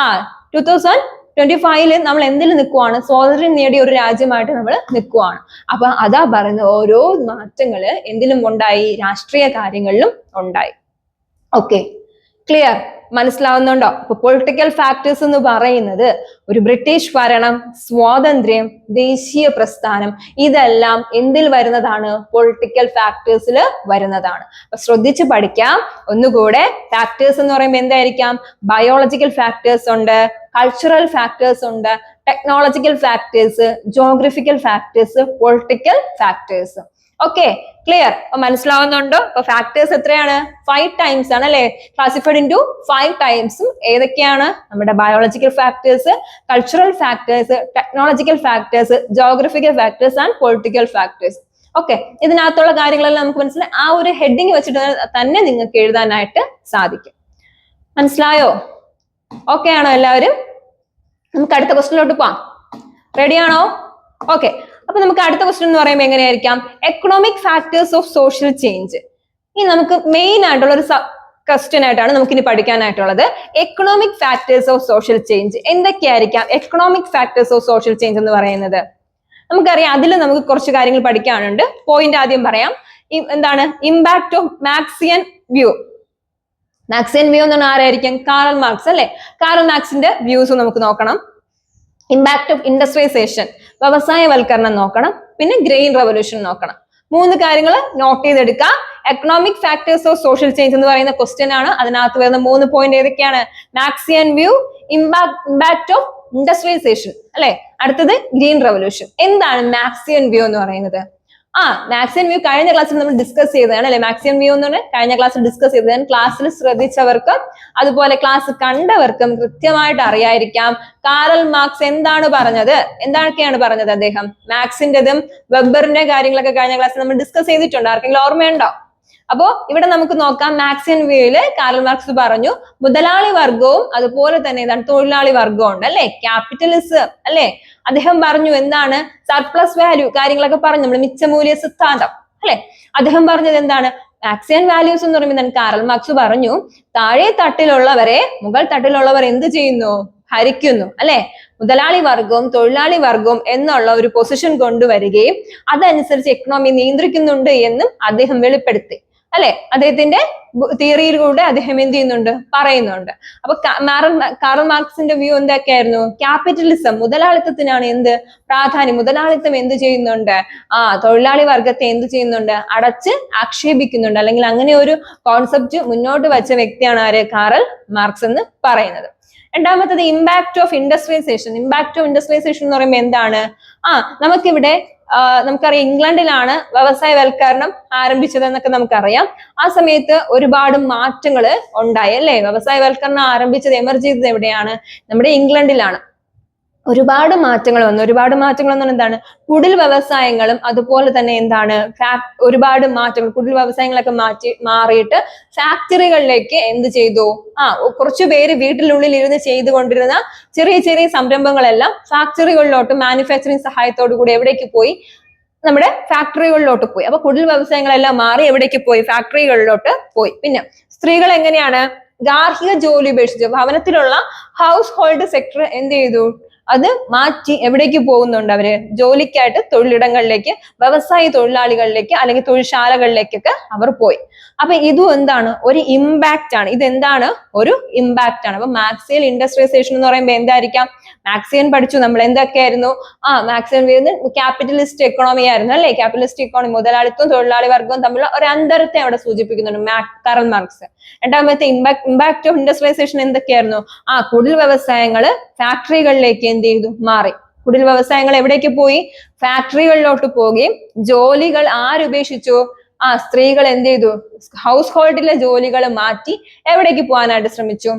2025 നമ്മൾ എന്തിൽ നിൽക്കുവാണ്? സ്വാതന്ത്ര്യം നേടിയ ഒരു രാജ്യമായിട്ട് നമ്മൾ നിൽക്കുവാണ്. അപ്പൊ അതാ പറയുന്നത്, ഓരോ മാറ്റങ്ങള് എന്തിലും ഉണ്ടായി, രാഷ്ട്രീയ കാര്യങ്ങളിലും ഉണ്ടായി. Okay, clear? മനസ്സിലാവുന്നുണ്ടോ? അപ്പൊ പൊളിറ്റിക്കൽ ഫാക്ടേഴ്സ് എന്ന് പറയുന്നത് ഒരു ബ്രിട്ടീഷ് ഭരണം, സ്വാതന്ത്ര്യം, ദേശീയ പ്രസ്ഥാനം, ഇതെല്ലാം എന്തിൽ വരുന്നതാണ്? പൊളിറ്റിക്കൽ ഫാക്ടേഴ്സിൽ വരുന്നതാണ്. അപ്പൊ ശ്രദ്ധിച്ച് പഠിക്കാം. ഒന്നുകൂടെ, ഫാക്ടേഴ്സ് എന്ന് പറയുമ്പോൾ എന്തായിരിക്കാം? ബയോളജിക്കൽ ഫാക്ടേഴ്സ് ഉണ്ട്, കൾച്ചറൽ ഫാക്ടേഴ്സ് ഉണ്ട്, technological factors, geographical factors, political factors. Okay, clear? അപ്പൊ മനസ്സിലാവുന്നുണ്ടോ? അപ്പൊ ഫാക്ടേഴ്സ് എത്രയാണ്? 5 ടൈംസ് ആണ് അല്ലെ? ക്ലാസിഫൈഡ് ഇൻടു 5 ടൈംസും ഏതൊക്കെയാണ്? നമ്മുടെ biological factors, cultural factors, technological factors, geographical factors and political factors. Okay, ഇതിനകത്തുള്ള കാര്യങ്ങളെല്ലാം നമുക്ക് മനസ്സിലായി. ആ ഒരു ഹെഡിങ് വെച്ചിട്ട് തന്നെ നിങ്ങൾക്ക് എഴുതാനായിട്ട് സാധിക്കും. മനസ്സിലായോ? ഓക്കെ ആണോ എല്ലാവരും? നമുക്ക് അടുത്ത ക്വസ്റ്റ്യനിലോട്ട് പോവാം. റെഡിയാണോ? ഓക്കെ, അപ്പൊ നമുക്ക് അടുത്ത ക്വസ്റ്റ്യൻ എന്ന് പറയുമ്പോൾ എങ്ങനെയായിരിക്കാം? Economic factors of social change. ഇനി നമുക്ക് മെയിൻ ആയിട്ടുള്ള ഒരു ക്വസ്റ്റ്യൻ ആയിട്ടാണ് നമുക്ക് ഇനി പഠിക്കാനായിട്ടുള്ളത്. Economic factors of social change എന്തൊക്കെയായിരിക്കാം? Economic factors of social change എന്ന് പറയുന്നത് നമുക്കറിയാം. അതിൽ നമുക്ക് കുറച്ച് കാര്യങ്ങൾ പഠിക്കാനുണ്ട്. പോയിന്റ് ആദ്യം പറയാം. എന്താണ്? Impact of Marxian view. Marxian view എന്ന് പറഞ്ഞാൽ ആരായിരിക്കും? കാറൽ മാർക്സ് അല്ലെ? കാറൽ മാർക്സിന്റെ വ്യൂസ് നമുക്ക് നോക്കണം. ഇമ്പാക്ട് ഓഫ് ഇൻഡസ്ട്രിയലൈസേഷൻ, വ്യവസായവൽക്കരണം നോക്കണം. പിന്നെ ഗ്രെയിൻ റവല്യൂഷൻ നോക്കണം. 3 കാര്യങ്ങൾ നോട്ട് ചെയ്തെടുക്കുക. Economic factors of social change എന്ന് പറയുന്ന ക്വസ്റ്റ്യൻ ആണ്. അതിനകത്ത് വരുന്ന 3 പോയിന്റ് ഏതൊക്കെയാണ്? Marxian view, impact of industrialisation അല്ലെ? അടുത്തത് ഗ്രീൻ റവല്യൂഷൻ. എന്താണ് മാർക്സിയൻ വ്യൂ എന്ന് പറയുന്നത്? മാർക്സിയൻ വ്യൂ കഴിഞ്ഞ ക്ലാസ്സിൽ നമ്മൾ ഡിസ്കസ് ചെയ്തതാണ് അല്ലെ? മാർക്സിയൻ വ്യൂ എന്ന് പറഞ്ഞാൽ കഴിഞ്ഞ ക്ലാസ്സിൽ ഡിസ്കസ് ചെയ്തതാണ്. ക്ലാസ്സിൽ ശ്രദ്ധിച്ചവർക്കും അതുപോലെ ക്ലാസ് കണ്ടവർക്കും കൃത്യമായിട്ട് അറിയായിരിക്കാം കാറൽ മാർക്സ് എന്താണ് പറഞ്ഞത്, എന്തൊക്കെയാണ് പറഞ്ഞത് അദ്ദേഹം. മാർക്സിന്റെതും വെബറിന്റെ കാര്യങ്ങളൊക്കെ കഴിഞ്ഞ ക്ലാസ്സിൽ നമ്മൾ ഡിസ്കസ് ചെയ്തിട്ടുണ്ട്. ആർക്കെങ്കിലും ഓർമ്മയുണ്ടോ? അപ്പോ ഇവിടെ നമുക്ക് നോക്കാം. മാർക്സിയൻ വ്യൂയില് കാറൽ മാർക്സ് പറഞ്ഞു മുതലാളി വർഗവും അതുപോലെ തന്നെ എന്താണ് തൊഴിലാളി വർഗവും ഉണ്ട് അല്ലെ? ക്യാപിറ്റലിസം അല്ലെ? അദ്ദേഹം പറഞ്ഞു എന്താണ്? സർപ്ലസ് വാല്യൂ കാര്യങ്ങളൊക്കെ പറഞ്ഞു, നമ്മൾ മിച്ചമൂല്യ സിദ്ധാന്തം അല്ലെ? അദ്ദേഹം പറഞ്ഞത് എന്താണ്? മാർക്സിയൻ വാല്യൂസ് എന്ന് പറയുമ്പോൾ കാറൽ മാർക്സ് പറഞ്ഞു താഴെ തട്ടിലുള്ളവരെ മുകൾ തട്ടിലുള്ളവർ എന്ത് ചെയ്യുന്നു? ഹരിക്കുന്നു അല്ലെ? മുതലാളി വർഗവും തൊഴിലാളി വർഗവും എന്നുള്ള ഒരു പൊസിഷൻ കൊണ്ടുവരികയും അതനുസരിച്ച് എക്കണോമി നിയന്ത്രിക്കുന്നുണ്ട് എന്നും അദ്ദേഹം വെളിപ്പെടുത്തി അല്ലെ? അദ്ദേഹത്തിന്റെ തിയറിയിലൂടെ അദ്ദേഹം എന്ത് ചെയ്യുന്നുണ്ട്? പറയുന്നുണ്ട്. അപ്പൊ കാറൽ മാർക്സിന്റെ വ്യൂ എന്തൊക്കെയായിരുന്നു? ക്യാപിറ്റലിസം, മുതലാളിത്തത്തിനാണ് എന്ത് പ്രാധാന്യം. മുതലാളിത്തം എന്ത് ചെയ്യുന്നുണ്ട്? തൊഴിലാളി വർഗത്തെ എന്ത് ചെയ്യുന്നുണ്ട്? അടച്ച് ആക്ഷേപിക്കുന്നുണ്ട്. അല്ലെങ്കിൽ അങ്ങനെ ഒരു കോൺസെപ്റ്റ് മുന്നോട്ട് വെച്ച വ്യക്തിയാണ് ആര്? കാറൽ മാർക്സ് എന്ന് പറയുന്നത്. രണ്ടാമത്തത് impact of industrialisation. Impact of industrialisation എന്ന് പറയുമ്പോൾ എന്താണ്? നമുക്കിവിടെ നമുക്കറിയാം ഇംഗ്ലണ്ടിലാണ് വ്യവസായവൽക്കരണം ആരംഭിച്ചത് എന്നൊക്കെ നമുക്കറിയാം. ആ സമയത്ത് ഒരുപാട് മാറ്റങ്ങൾ ഉണ്ടായി അല്ലെ? വ്യവസായവൽക്കരണം ആരംഭിച്ചത്, എമർജ് ചെയ്തത് എവിടെയാണ്? നമ്മുടെ ഇംഗ്ലണ്ടിലാണ്. ഒരുപാട് മാറ്റങ്ങൾ വന്നു. ഒരുപാട് മാറ്റങ്ങൾ എന്ന് പറഞ്ഞാൽ എന്താണ്? കുടിൽ വ്യവസായങ്ങളും അതുപോലെ തന്നെ എന്താണ് ഒരുപാട് മാറ്റങ്ങൾ, കുടിൽ വ്യവസായങ്ങളൊക്കെ മാറിയിട്ട് ഫാക്ടറികളിലേക്ക് എന്ത് ചെയ്തു? കുറച്ചു പേര് വീട്ടിനുള്ളിൽ ഇരുന്ന് ചെയ്തുകൊണ്ടിരുന്ന ചെറിയ ചെറിയ സംരംഭങ്ങളെല്ലാം ഫാക്ടറികളിലോട്ട് മാനുഫാക്ചറിങ് സഹായത്തോടു കൂടി എവിടേക്ക് പോയി? നമ്മുടെ ഫാക്ടറികളിലോട്ട് പോയി. അപ്പൊ കുടിൽ വ്യവസായങ്ങളെല്ലാം മാറി എവിടേക്ക് പോയി? ഫാക്ടറികളിലോട്ട് പോയി. പിന്നെ സ്ത്രീകൾ എങ്ങനെയാണ്? ഗാർഹിക ജോലി ഉപേക്ഷിച്ചു ഭവനത്തിലുള്ള ഹൗസ് ഹോൾഡ് സെക്ടർ എന്ത് ചെയ്തു? അത് മാറ്റി എവിടേക്ക് പോകുന്നുണ്ട്? അവര് ജോലിക്കായിട്ട് തൊഴിലിടങ്ങളിലേക്ക്, വ്യവസായ തൊഴിലാളികളിലേക്ക് അല്ലെങ്കിൽ തൊഴിൽശാലകളിലേക്കൊക്കെ അവർ പോയി. അപ്പൊ ഇതും എന്താണ്? ഒരു ഇമ്പാക്റ്റ് ആണ്. ഇതെന്താണ്? ഒരു ഇമ്പാക്റ്റ് ആണ്. അപ്പൊ മാർക്സിയൻ ഇൻഡസ്ട്രിയലൈസേഷൻ എന്ന് പറയുമ്പോൾ എന്തായിരിക്കാം? മാർക്സിയൻ പഠിച്ചു നമ്മൾ. എന്തൊക്കെയായിരുന്നു? മാർക്സിയൻ ക്യാപിറ്റലിസ്റ്റ് എക്കണോമി ആയിരുന്നു അല്ലെ? ക്യാപിറ്റലിസ്റ്റ് എക്കണോമി, മുതലാളിത്തവും തൊഴിലാളി വർഗവും തമ്മിലുള്ള ഒരു അന്തരത്തെ അവിടെ സൂചിപ്പിക്കുന്നുണ്ട് കാറൽ മാർക്സ്. രണ്ടാമത്തെ ഇമ്പാക്ട് ഓഫ് ഇൻഡസ്ട്രിയലൈസേഷൻ എന്തൊക്കെയായിരുന്നു? കുടിൽ വ്യവസായങ്ങള് ഫാക്ടറികളിലേക്ക് എന്ത് ചെയ്തു? മാറി. കുടിൽ വ്യവസായങ്ങൾ എവിടേക്ക് പോയി? ഫാക്ടറികളിലോട്ട് പോവുകയും ജോലികൾ ആരുപേക്ഷിച്ചു? സ്ത്രീകൾ എന്ത് ചെയ്തു? ഹൗസ് ഹോൾഡിലെ ജോലികൾ മാറ്റി എവിടേക്ക് പോകാനായിട്ട് ശ്രമിച്ചു?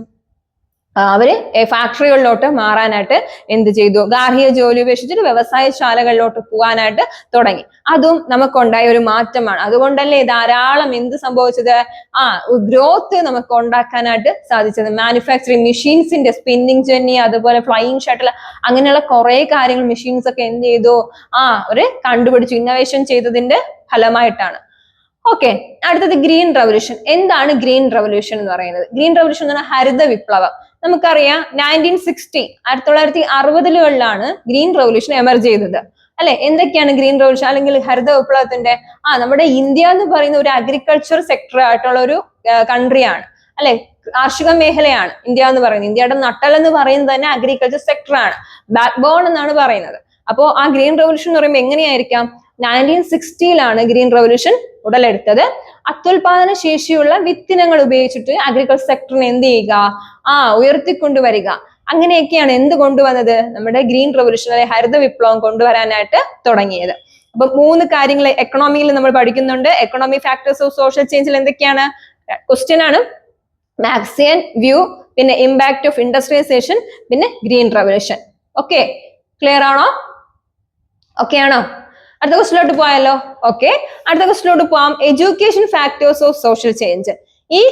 അവര് ഫാക്ടറികളിലോട്ട് മാറാനായിട്ട് എന്ത് ചെയ്തു? ഗാർഹിക ജോലി ഉപേക്ഷിച്ചിട്ട് വ്യവസായശാലകളിലോട്ട് പോകാനായിട്ട് തുടങ്ങി. അതും നമുക്കുണ്ടായ ഒരു മാറ്റമാണ്. അതുകൊണ്ടല്ലേ ധാരാളം എന്ത് സംഭവിച്ചത്? ഗ്രോത്ത് നമുക്ക് ഉണ്ടാക്കാനായിട്ട് സാധിച്ചത്. മാനുഫാക്ചറിങ് മെഷീൻസിന്റെ സ്പിന്നിങ് ജെന്നി, അതുപോലെ ഫ്ലൈയിങ് ഷട്ടിൽ, അങ്ങനെയുള്ള കുറെ കാര്യങ്ങൾ മെഷീൻസ് ഒക്കെ എന്ത് ചെയ്തു? ഒരു കണ്ടുപിടിച്ചു, ഇന്നോവേഷൻ ചെയ്തതിന്റെ ഫലമായിട്ടാണ്. ഓക്കെ, അടുത്തത് ഗ്രീൻ റവല്യൂഷൻ. എന്താണ് ഗ്രീൻ റവല്യൂഷൻ എന്ന് പറയുന്നത്? ഗ്രീൻ റവല്യൂഷൻ എന്ന് പറഞ്ഞാൽ ഹരിത വിപ്ലവം. നമുക്കറിയാം 1960 1960-കളിലാണ് ഗ്രീൻ റവല്യൂഷൻ എമർജ് ചെയ്തത് അല്ലെ? എന്തൊക്കെയാണ് ഗ്രീൻ റവല്യൂഷൻ അല്ലെങ്കിൽ ഹരിത വിപ്ലവത്തിന്റെ? നമ്മുടെ ഇന്ത്യ എന്ന് പറയുന്ന ഒരു അഗ്രികൾച്ചർ സെക്ടർ ആയിട്ടുള്ള ഒരു കൺട്രിയാണ് അല്ലെ? കാർഷിക മേഖലയാണ് ഇന്ത്യ എന്ന് പറയുന്നത്. ഇന്ത്യയുടെ നട്ടൽ എന്ന് പറയുന്നത് തന്നെ അഗ്രികൾച്ചർ സെക്ടർ ആണ്, ബാക്ക് ബോൺ എന്നാണ് പറയുന്നത്. അപ്പോ ആ ഗ്രീൻ റെവല്യൂഷൻ എന്ന് പറയുമ്പോൾ എങ്ങനെയായിരിക്കാം? 1960 ഗ്രീൻ റെവല്യൂഷൻ ഉടലെടുത്തത്. അത്യുൽപാദന ശേഷിയുള്ള വിത്തിനങ്ങൾ ഉപയോഗിച്ചിട്ട് അഗ്രികൾച്ചർ സെക്ടറിനെ എന്ത് ചെയ്യുക? ഉയർത്തിക്കൊണ്ടുവരിക. അങ്ങനെയൊക്കെയാണ് എന്ത് കൊണ്ടുവന്നത്? നമ്മുടെ ഗ്രീൻ റെവല്യൂഷൻ അല്ലെ ഹരിത വിപ്ലവം കൊണ്ടുവരാനായിട്ട് തുടങ്ങിയത്. അപ്പൊ 3 കാര്യങ്ങൾ എക്കണോമിയിൽ നമ്മൾ പഠിക്കുന്നുണ്ട്. എക്കണോമിക് ഫാക്ടേഴ്സ് ഓഫ് സോഷ്യൽ ചേഞ്ചിൽ എന്തൊക്കെയാണ്? ക്വസ്റ്റ്യൻ ആണ്. മാർക്സിയൻ വ്യൂ, പിന്നെ ഇമ്പാക്ട് ഓഫ് ഇൻഡസ്ട്രിയലൈസേഷൻ, പിന്നെ ഗ്രീൻ റെവല്യൂഷൻ. ഓക്കെ, ക്ലിയർ ആണോ? ഓക്കെ ആണോ? അടുത്ത ക്വസ്റ്റിലോട്ട് പോയാലോ? ഓക്കെ, അടുത്ത ക്വസ്റ്റിലോട്ട് പോവാം. Education factors of social change. ഈ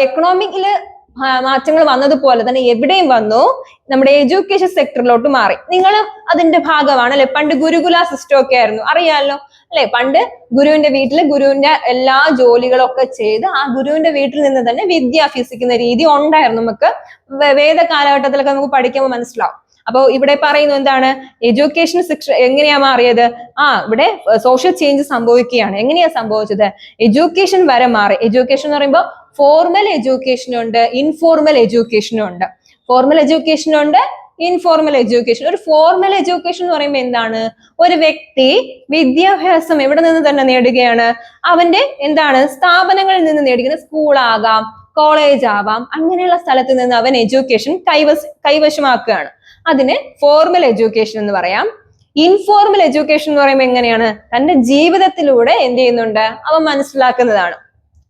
എക്കണോമിക്കില് മാറ്റങ്ങൾ വന്നതുപോലെ തന്നെ എവിടെയും വന്നു, നമ്മുടെ എഡ്യൂക്കേഷൻ സെക്ടറിലോട്ട് മാറി. നിങ്ങൾ അതിന്റെ ഭാഗമാണ് അല്ലെ? പണ്ട് ഗുരുകുല സിസ്റ്റം ഒക്കെ ആയിരുന്നു, അറിയാമല്ലോ അല്ലെ? പണ്ട് ഗുരുവിന്റെ വീട്ടിൽ ഗുരുവിന്റെ എല്ലാ ജോലികളൊക്കെ ചെയ്ത് ആ ഗുരുവിന്റെ വീട്ടിൽ നിന്ന് തന്നെ വിദ്യ അഭ്യസിക്കുന്ന രീതി ഉണ്ടായിരുന്നു. നമുക്ക് വേദ കാലഘട്ടത്തിലൊക്കെ നമുക്ക് പഠിക്കുമ്പോൾ മനസ്സിലാവും. അപ്പൊ ഇവിടെ പറയുന്നു എന്താണ്? എഡ്യൂക്കേഷൻ സെക്ടർ എങ്ങനെയാ മാറിയത്? ഇവിടെ സോഷ്യൽ ചേഞ്ച് സംഭവിക്കുകയാണ്. എങ്ങനെയാ സംഭവിച്ചത്? എഡ്യൂക്കേഷൻ വരെ മാറി. എഡ്യൂക്കേഷൻ എന്ന് പറയുമ്പോൾ ഫോർമൽ എഡ്യൂക്കേഷനും ഉണ്ട്, ഇൻഫോർമൽ എഡ്യൂക്കേഷനും ഉണ്ട്. ഫോർമൽ എഡ്യൂക്കേഷനും ഉണ്ട്, ഇൻഫോർമൽ എഡ്യൂക്കേഷൻ. ഒരു ഫോർമൽ എഡ്യൂക്കേഷൻ എന്ന് പറയുമ്പോൾ എന്താണ്? ഒരു വ്യക്തി വിദ്യാഭ്യാസം എവിടെ നിന്ന് തന്നെ നേടുകയാണ്? അവന്റെ എന്താണ്? സ്ഥാപനങ്ങളിൽ നിന്ന് നേടുകയാണ്. സ്കൂളാകാം, കോളേജ് ആവാം, അങ്ങനെയുള്ള സ്ഥലത്ത് നിന്ന് അവൻ എഡ്യൂക്കേഷൻ കൈവശമാക്കുകയാണ്. അതിന് ഫോർമൽ എഡ്യൂക്കേഷൻ എന്ന് പറയാം. ഇൻഫോർമൽ എഡ്യൂക്കേഷൻ എന്ന് പറയുമ്പോൾ എങ്ങനെയാണ്? തന്റെ ജീവിതത്തിലൂടെ എന്ത് ചെയ്യുന്നുണ്ട്? അവൻ മനസ്സിലാക്കുന്നതാണ്.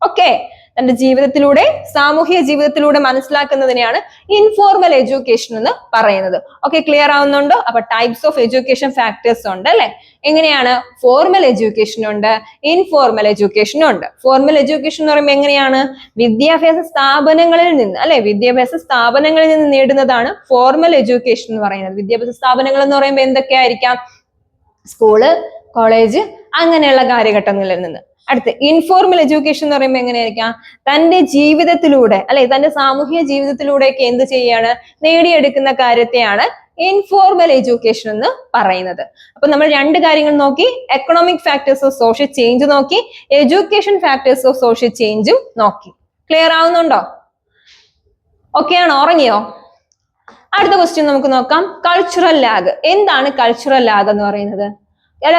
ഓക്കെ, തന്റെ ജീവിതത്തിലൂടെ, സാമൂഹിക ജീവിതത്തിലൂടെ മനസ്സിലാക്കുന്നതിനെയാണ് ഇൻഫോർമൽ എഡ്യൂക്കേഷൻ എന്ന് പറയുന്നത്. ഓക്കെ, ക്ലിയർ ആവുന്നുണ്ടോ? അപ്പൊ ടൈപ്സ് ഓഫ് എഡ്യൂക്കേഷൻ ഫാക്ടേഴ്സ് ഉണ്ട് അല്ലെ? എങ്ങനെയാണ്? ഫോർമൽ എഡ്യൂക്കേഷൻ ഉണ്ട്, ഇൻഫോർമൽ എഡ്യൂക്കേഷനും ഉണ്ട്. ഫോർമൽ എഡ്യൂക്കേഷൻ എന്ന് പറയുമ്പോൾ എങ്ങനെയാണ്? വിദ്യാഭ്യാസ സ്ഥാപനങ്ങളിൽ നിന്ന് അല്ലെ? വിദ്യാഭ്യാസ സ്ഥാപനങ്ങളിൽ നിന്ന് നേടുന്നതാണ് ഫോർമൽ എഡ്യൂക്കേഷൻ എന്ന് പറയുന്നത്. വിദ്യാഭ്യാസ സ്ഥാപനങ്ങൾ എന്ന് പറയുമ്പോൾ എന്തൊക്കെയായിരിക്കാം? സ്കൂള്, കോളേജ്, അങ്ങനെയുള്ള കാര്യഘട്ടങ്ങളിൽ നിന്ന്. അടുത്ത് ഇൻഫോർമൽ എഡ്യൂക്കേഷൻ എന്ന് പറയുമ്പോൾ എങ്ങനെയായിരിക്കാം? തന്റെ ജീവിതത്തിലൂടെ അല്ലെ? തന്റെ സാമൂഹിക ജീവിതത്തിലൂടെയൊക്കെ എന്ത് ചെയ്യാണ്? നേടിയെടുക്കുന്ന കാര്യത്തെയാണ് ഇൻഫോർമൽ എഡ്യൂക്കേഷൻ എന്ന് പറയുന്നത്. അപ്പൊ നമ്മൾ 2 കാര്യങ്ങൾ നോക്കി. Economic factors of social change നോക്കി, എഡ്യൂക്കേഷൻ ഫാക്ടേഴ്സ് ഓഫ് സോഷ്യൽ ചേഞ്ചും നോക്കി. ക്ലിയർ ആവുന്നുണ്ടോ? ഓക്കെ ആണോ? ഉറങ്ങിയോ? അടുത്ത ക്വസ്റ്റ്യൻ നമുക്ക് നോക്കാം. Cultural lag. എന്താണ് കൾച്ചറൽ ലാഗ് എന്ന് പറയുന്നത്?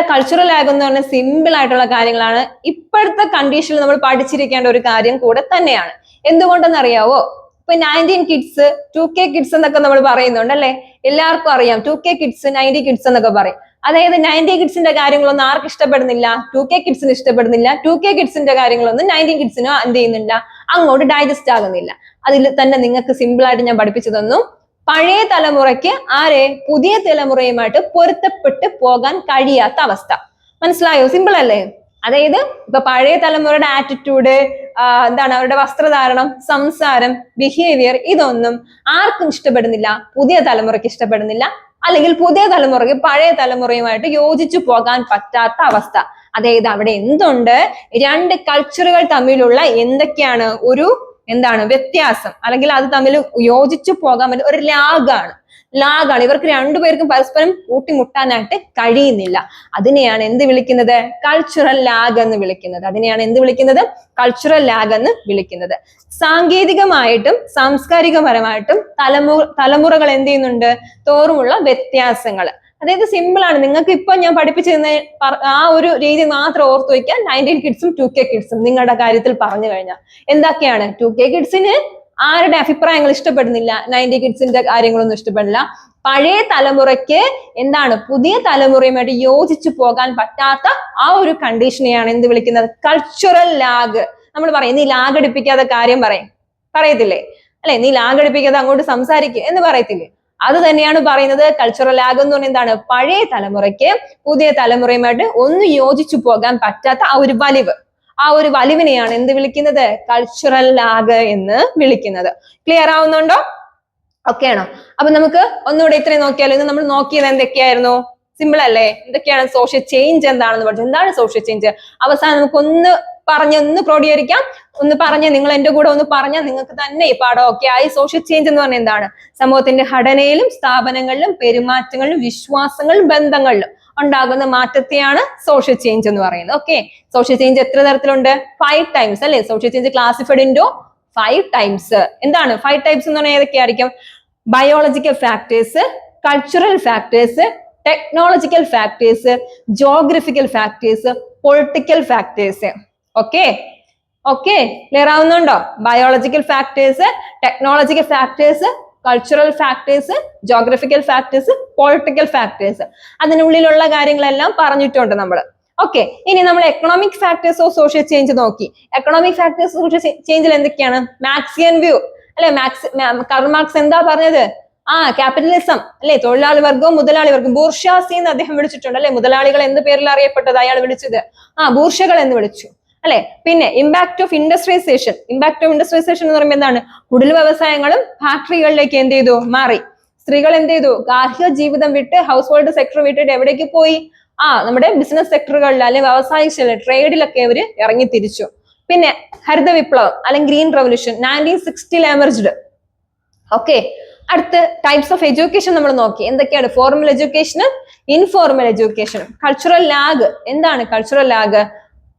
കൾച്ചറൽ ലാഗ് എന്ന് പറഞ്ഞാൽ സിമ്പിൾ ആയിട്ടുള്ള കാര്യങ്ങളാണ്. ഇപ്പോഴത്തെ കണ്ടീഷനിൽ നമ്മൾ പഠിച്ചിരിക്കേണ്ട ഒരു കാര്യം കൂടെ തന്നെയാണ്. എന്തുകൊണ്ടെന്ന് അറിയാവോ? ഇപ്പൊ 19 കിഡ്സ്, 2K കിഡ്സ് എന്നൊക്കെ നമ്മൾ പറയുന്നുണ്ട് അല്ലെ? എല്ലാവർക്കും അറിയാം 2K കിഡ്സ്, 90 കിഡ്സ് എന്നൊക്കെ പറയും. അതായത് 90 കിഡ്സിന്റെ കാര്യങ്ങളൊന്നും ആർക്ക് ഇഷ്ടപ്പെടുന്നില്ല? 2K കിഡ്സിന് ഇഷ്ടപ്പെടുന്നില്ല. 2K കിഡ്സിന്റെ കാര്യങ്ങളൊന്നും 90 കിഡ്സിനും എന്ത് ചെയ്യുന്നില്ല? അങ്ങോട്ട് ഡൈജസ്റ്റ് ആകുന്നില്ല. അതിൽ തന്നെ നിങ്ങൾക്ക് സിമ്പിൾ ആയിട്ട് ഞാൻ പഠിപ്പിച്ചു തന്നു. പഴയ തലമുറയ്ക്ക് പുതിയ തലമുറയുമായിട്ട് പൊരുത്തപ്പെട്ട് പോകാൻ കഴിയാത്ത അവസ്ഥ. മനസ്സിലായോ? സിമ്പിൾ അല്ലേ? അതായത് ഇപ്പൊ പഴയ തലമുറയുടെ ആറ്റിറ്റ്യൂഡ്, എന്താണ് അവരുടെ വസ്ത്രധാരണം, സംസാരം, ബിഹേവിയർ, ഇതൊന്നും ആർക്കും ഇഷ്ടപ്പെടുന്നില്ല. പുതിയ തലമുറയ്ക്ക് ഇഷ്ടപ്പെടുന്നില്ല. അല്ലെങ്കിൽ പുതിയ തലമുറയ്ക്ക് പഴയ തലമുറയുമായിട്ട് യോജിച്ചു പോകാൻ പറ്റാത്ത അവസ്ഥ. അതായത് അവിടെ എന്തുണ്ട്? 2 കൾച്ചറുകൾ തമ്മിലുള്ള എന്തൊക്കെയാണ്? ഒരു വ്യത്യാസം, അല്ലെങ്കിൽ അത് തമ്മിൽ യോജിച്ചു പോകാൻ പറ്റും. ഒരു ലാഗാണ്. ഇവർക്ക് 2 പേർക്കും പരസ്പരം കൂട്ടിമുട്ടാനായിട്ട് കഴിയുന്നില്ല. അതിനെയാണ് എന്ത് വിളിക്കുന്നത്? കൾച്ചറൽ ലാഗ് എന്ന് വിളിക്കുന്നത്. കൾച്ചറൽ ലാഗ് എന്ന് വിളിക്കുന്നത്. സാങ്കേതികമായിട്ടും സാംസ്കാരികപരമായിട്ടും തലമുറകൾ എന്ത് ചെയ്യുന്നുണ്ട്? തോറുമുള്ള വ്യത്യാസങ്ങൾ. അതായത് സിമ്പിൾ ആണ്. നിങ്ങൾക്ക് ഇപ്പൊ ഞാൻ പഠിപ്പിച്ചിരുന്ന ആ ഒരു രീതി മാത്രം ഓർത്തു വയ്ക്കാൻ 19 കിഡ്സും 2K കിഡ്സും നിങ്ങളുടെ കാര്യത്തിൽ പറഞ്ഞു കഴിഞ്ഞാൽ എന്തൊക്കെയാണ്? 2K കിഡ്സിന് ആരുടെ അഭിപ്രായങ്ങൾ ഇഷ്ടപ്പെടുന്നില്ല? 90 കിഡ്സിന്റെ കാര്യങ്ങളൊന്നും ഇഷ്ടപ്പെടില്ല. പഴയ തലമുറയ്ക്ക് പുതിയ തലമുറയുമായിട്ട് യോജിച്ചു പോകാൻ പറ്റാത്ത ആ ഒരു കണ്ടീഷനെയാണ് എന്ത് വിളിക്കുന്നത്? Cultural lag. നമ്മൾ പറയും നീ ലാഗ് അടിപ്പിക്കാതെ കാര്യം പറയത്തില്ലേ അല്ലെ? നീ ലാഗ് അടിപ്പിക്കാതെ അങ്ങോട്ട് സംസാരിക്കുക എന്ന് പറയത്തില്ലേ? അത് തന്നെയാണ് പറയുന്നത്. കൾച്ചറൽ ലാഗ് എന്ന് പറഞ്ഞാൽ എന്താണ്? പഴയ തലമുറയ്ക്ക് പുതിയ തലമുറയുമായിട്ട് ഒന്ന് യോജിച്ചു പോകാൻ പറ്റാത്ത ആ ഒരു വലിവ്. ആ ഒരു വലിവിനെയാണ് എന്ത് വിളിക്കുന്നത്? കൾച്ചറൽ ലാഗ് എന്ന് വിളിക്കുന്നത്. ക്ലിയർ ആവുന്നുണ്ടോ? ഓക്കെ ആണോ? അപ്പൊ നമുക്ക് ഒന്നുകൂടെ ഇത്രയും നോക്കിയാലോ. ഇന്ന് നമ്മൾ നോക്കിയത് എന്തൊക്കെയായിരുന്നു? സിമ്പിൾ അല്ലേ? എന്തൊക്കെയാണ് സോഷ്യൽ ചേഞ്ച് എന്താണെന്ന് പഠിച്ചു. എന്താണ് സോഷ്യൽ ചേഞ്ച്? അവസാനം നമുക്കൊന്ന് ക്രോഡീകരിക്കാം. നിങ്ങൾ എന്റെ കൂടെ ഒന്ന് പറഞ്ഞാൽ നിങ്ങൾക്ക് തന്നെ ഈ പാഠം ഒക്കെ ആയി. സോഷ്യൽ ചേഞ്ച് എന്ന് പറഞ്ഞാൽ എന്താണ്? സമൂഹത്തിന്റെ ഘടനയിലും സ്ഥാപനങ്ങളിലും പെരുമാറ്റങ്ങളിലും വിശ്വാസങ്ങളിലും ബന്ധങ്ങളിലും ഉണ്ടാകുന്ന മാറ്റത്തെയാണ് സോഷ്യൽ ചേഞ്ച് എന്ന് പറയുന്നത്. ഓക്കെ, സോഷ്യൽ ചേഞ്ച് എത്ര തരത്തിലുണ്ട്? 5 ടൈംസ് അല്ലെ? Social change classified into 5 types. എന്താണ് 5 ടൈപ്സ് എന്ന് പറഞ്ഞാൽ ഏതൊക്കെയായിരിക്കും? Biological factors, cultural factors, technological factors, geographical factors, political factors. Okay okay, clear ആവുന്നുണ്ടോ? Biological factors, technological factors, cultural factors, geographical factors, political factors. അതിനുള്ളിലുള്ള കാര്യങ്ങളെല്ലാം പറഞ്ഞിട്ടുണ്ട് നമ്മൾ. ഓക്കെ, ഇനി നമ്മൾ economic factors of social change നോക്കി. എക്കണോമിക് ഫാക്ടേഴ്സ് സോഷ്യൽ ചേഞ്ചിൽ എന്തൊക്കെയാണ്? മാർക്സിയൻ വ്യൂ അല്ലെ? കാർൾ മാർക്സ് എന്താ പറഞ്ഞത്? ക്യാപിറ്റലിസം അല്ലെ, തൊഴിലാളി വർഗവും മുതലാളി വർഗം, ബൂർഷ്വാസി എന്ന് അദ്ദേഹം വിളിച്ചിട്ടുണ്ട് അല്ലെ. മുതലാളികൾ എന്ത് പേരിൽ അറിയപ്പെട്ടത് അയാൾ വിളിച്ചത്? ബൂർഷകൾ എന്ന് വിളിച്ചു അല്ലെ. പിന്നെ impact of industrialisation. Impact of industrialisation എന്ന് പറയുമ്പോൾ എന്താണ്? കുടിൽ വ്യവസായങ്ങളും ഫാക്ടറികളിലേക്ക് എന്ത് ചെയ്തു? മാറി. സ്ത്രീകൾ എന്ത് ചെയ്തു? ഗാർഹിക ജീവിതം വിട്ട്, ഹൗസ് ഹോൾഡ് സെക്ടർ വിട്ടിട്ട് എവിടേക്ക് പോയി? നമ്മുടെ ബിസിനസ് സെക്ടറുകളിൽ അല്ലെങ്കിൽ വ്യവസായ ട്രേഡിലൊക്കെ അവര് ഇറങ്ങി തിരിച്ചു. പിന്നെ ഹരിത വിപ്ലവം അല്ലെങ്കിൽ ഗ്രീൻ റവല്യൂഷൻ 1960 എമർജ്ഡ്. ഓക്കെ, അടുത്ത് ടൈപ്സ് ഓഫ് എഡ്യൂക്കേഷൻ നമ്മൾ നോക്കി. എന്തൊക്കെയാണ്? ഫോർമൽ എഡ്യൂക്കേഷനും ഇൻഫോർമൽ എഡ്യൂക്കേഷനും. Cultural lag. എന്താണ് cultural lag?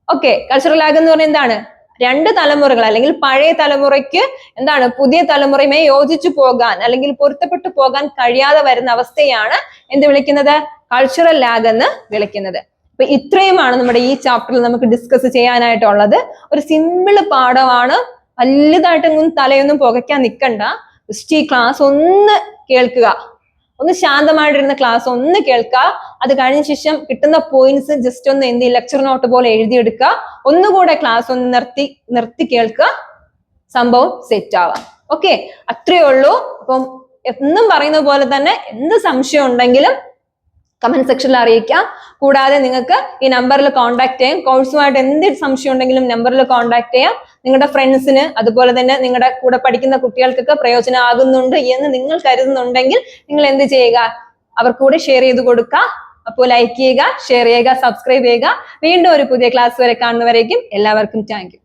Okay, cultural lag എന്ന് പറഞ്ഞാൽ എന്താണ്? 2 തലമുറകൾ അല്ലെങ്കിൽ പഴയ തലമുറയ്ക്ക് എന്താണ് പുതിയ തലമുറയുമായി യോജിച്ചു പോകാൻ അല്ലെങ്കിൽ പൊരുത്തപ്പെട്ടു പോകാൻ കഴിയാതെ വരുന്ന അവസ്ഥയാണ് എന്ത് വിളിക്കുന്നത്? കൾച്ചറൽ ലാഗ് എന്ന് വിളിക്കുന്നത്. അപ്പൊ ഇത്രയുമാണ് നമ്മുടെ ഈ ചാപ്റ്ററിൽ നമുക്ക് ഡിസ്കസ് ചെയ്യാനായിട്ടുള്ളത്. ഒരു സിമ്പിൾ പാഠമാണ്, വലുതായിട്ടൊന്നും തലയൊന്നും പുകയ്ക്കാൻ നിൽക്കണ്ട. ജസ്റ്റ് ഈ ക്ലാസ് ഒന്ന് കേൾക്കുക, ഒന്ന് ശാന്തമായിട്ടിരുന്ന ക്ലാസ് ഒന്ന് കേൾക്കുക. അത് കഴിഞ്ഞ ശേഷം കിട്ടുന്ന പോയിന്റ്സ് ജസ്റ്റ് ഒന്ന് എന്ത് ലെക്ചർ നോട്ട് പോലെ എഴുതിയെടുക്കുക. ഒന്നുകൂടെ ക്ലാസ് ഒന്ന് നിർത്തി കേൾക്കുക, സംഭവം സെറ്റ് ആവാം. ഓക്കെ, അത്രയേ ഉള്ളൂ. അപ്പം എന്നും പറയുന്ന പോലെ തന്നെ എന്ത് സംശയം ഉണ്ടെങ്കിലും കമന്റ് സെക്ഷനിൽ അറിയിക്കാം. കൂടാതെ നിങ്ങൾക്ക് ഈ നമ്പറിൽ കോൺടാക്ട് ചെയ്യാം. കോഴ്സുമായിട്ട് എന്ത് സംശയം ഉണ്ടെങ്കിലും നമ്പറിൽ കോൺടാക്ട് ചെയ്യാം. നിങ്ങളുടെ ഫ്രണ്ട്സിന് അതുപോലെ തന്നെ നിങ്ങളുടെ കൂടെ പഠിക്കുന്ന കുട്ടികൾക്കൊക്കെ പ്രയോജനമാകുന്നുണ്ട് എന്ന് നിങ്ങൾ കരുതുന്നുണ്ടെങ്കിൽ നിങ്ങൾ എന്ത് ചെയ്യുക? അവർക്ക് കൂടെ ഷെയർ ചെയ്ത് കൊടുക്കുക. അപ്പോൾ ലൈക്ക് ചെയ്യുക, ഷെയർ ചെയ്യുക, സബ്സ്ക്രൈബ് ചെയ്യുക. വീണ്ടും ഒരു പുതിയ ക്ലാസ് വരെ കാണുന്നവരേക്കും എല്ലാവർക്കും താങ്ക് യു.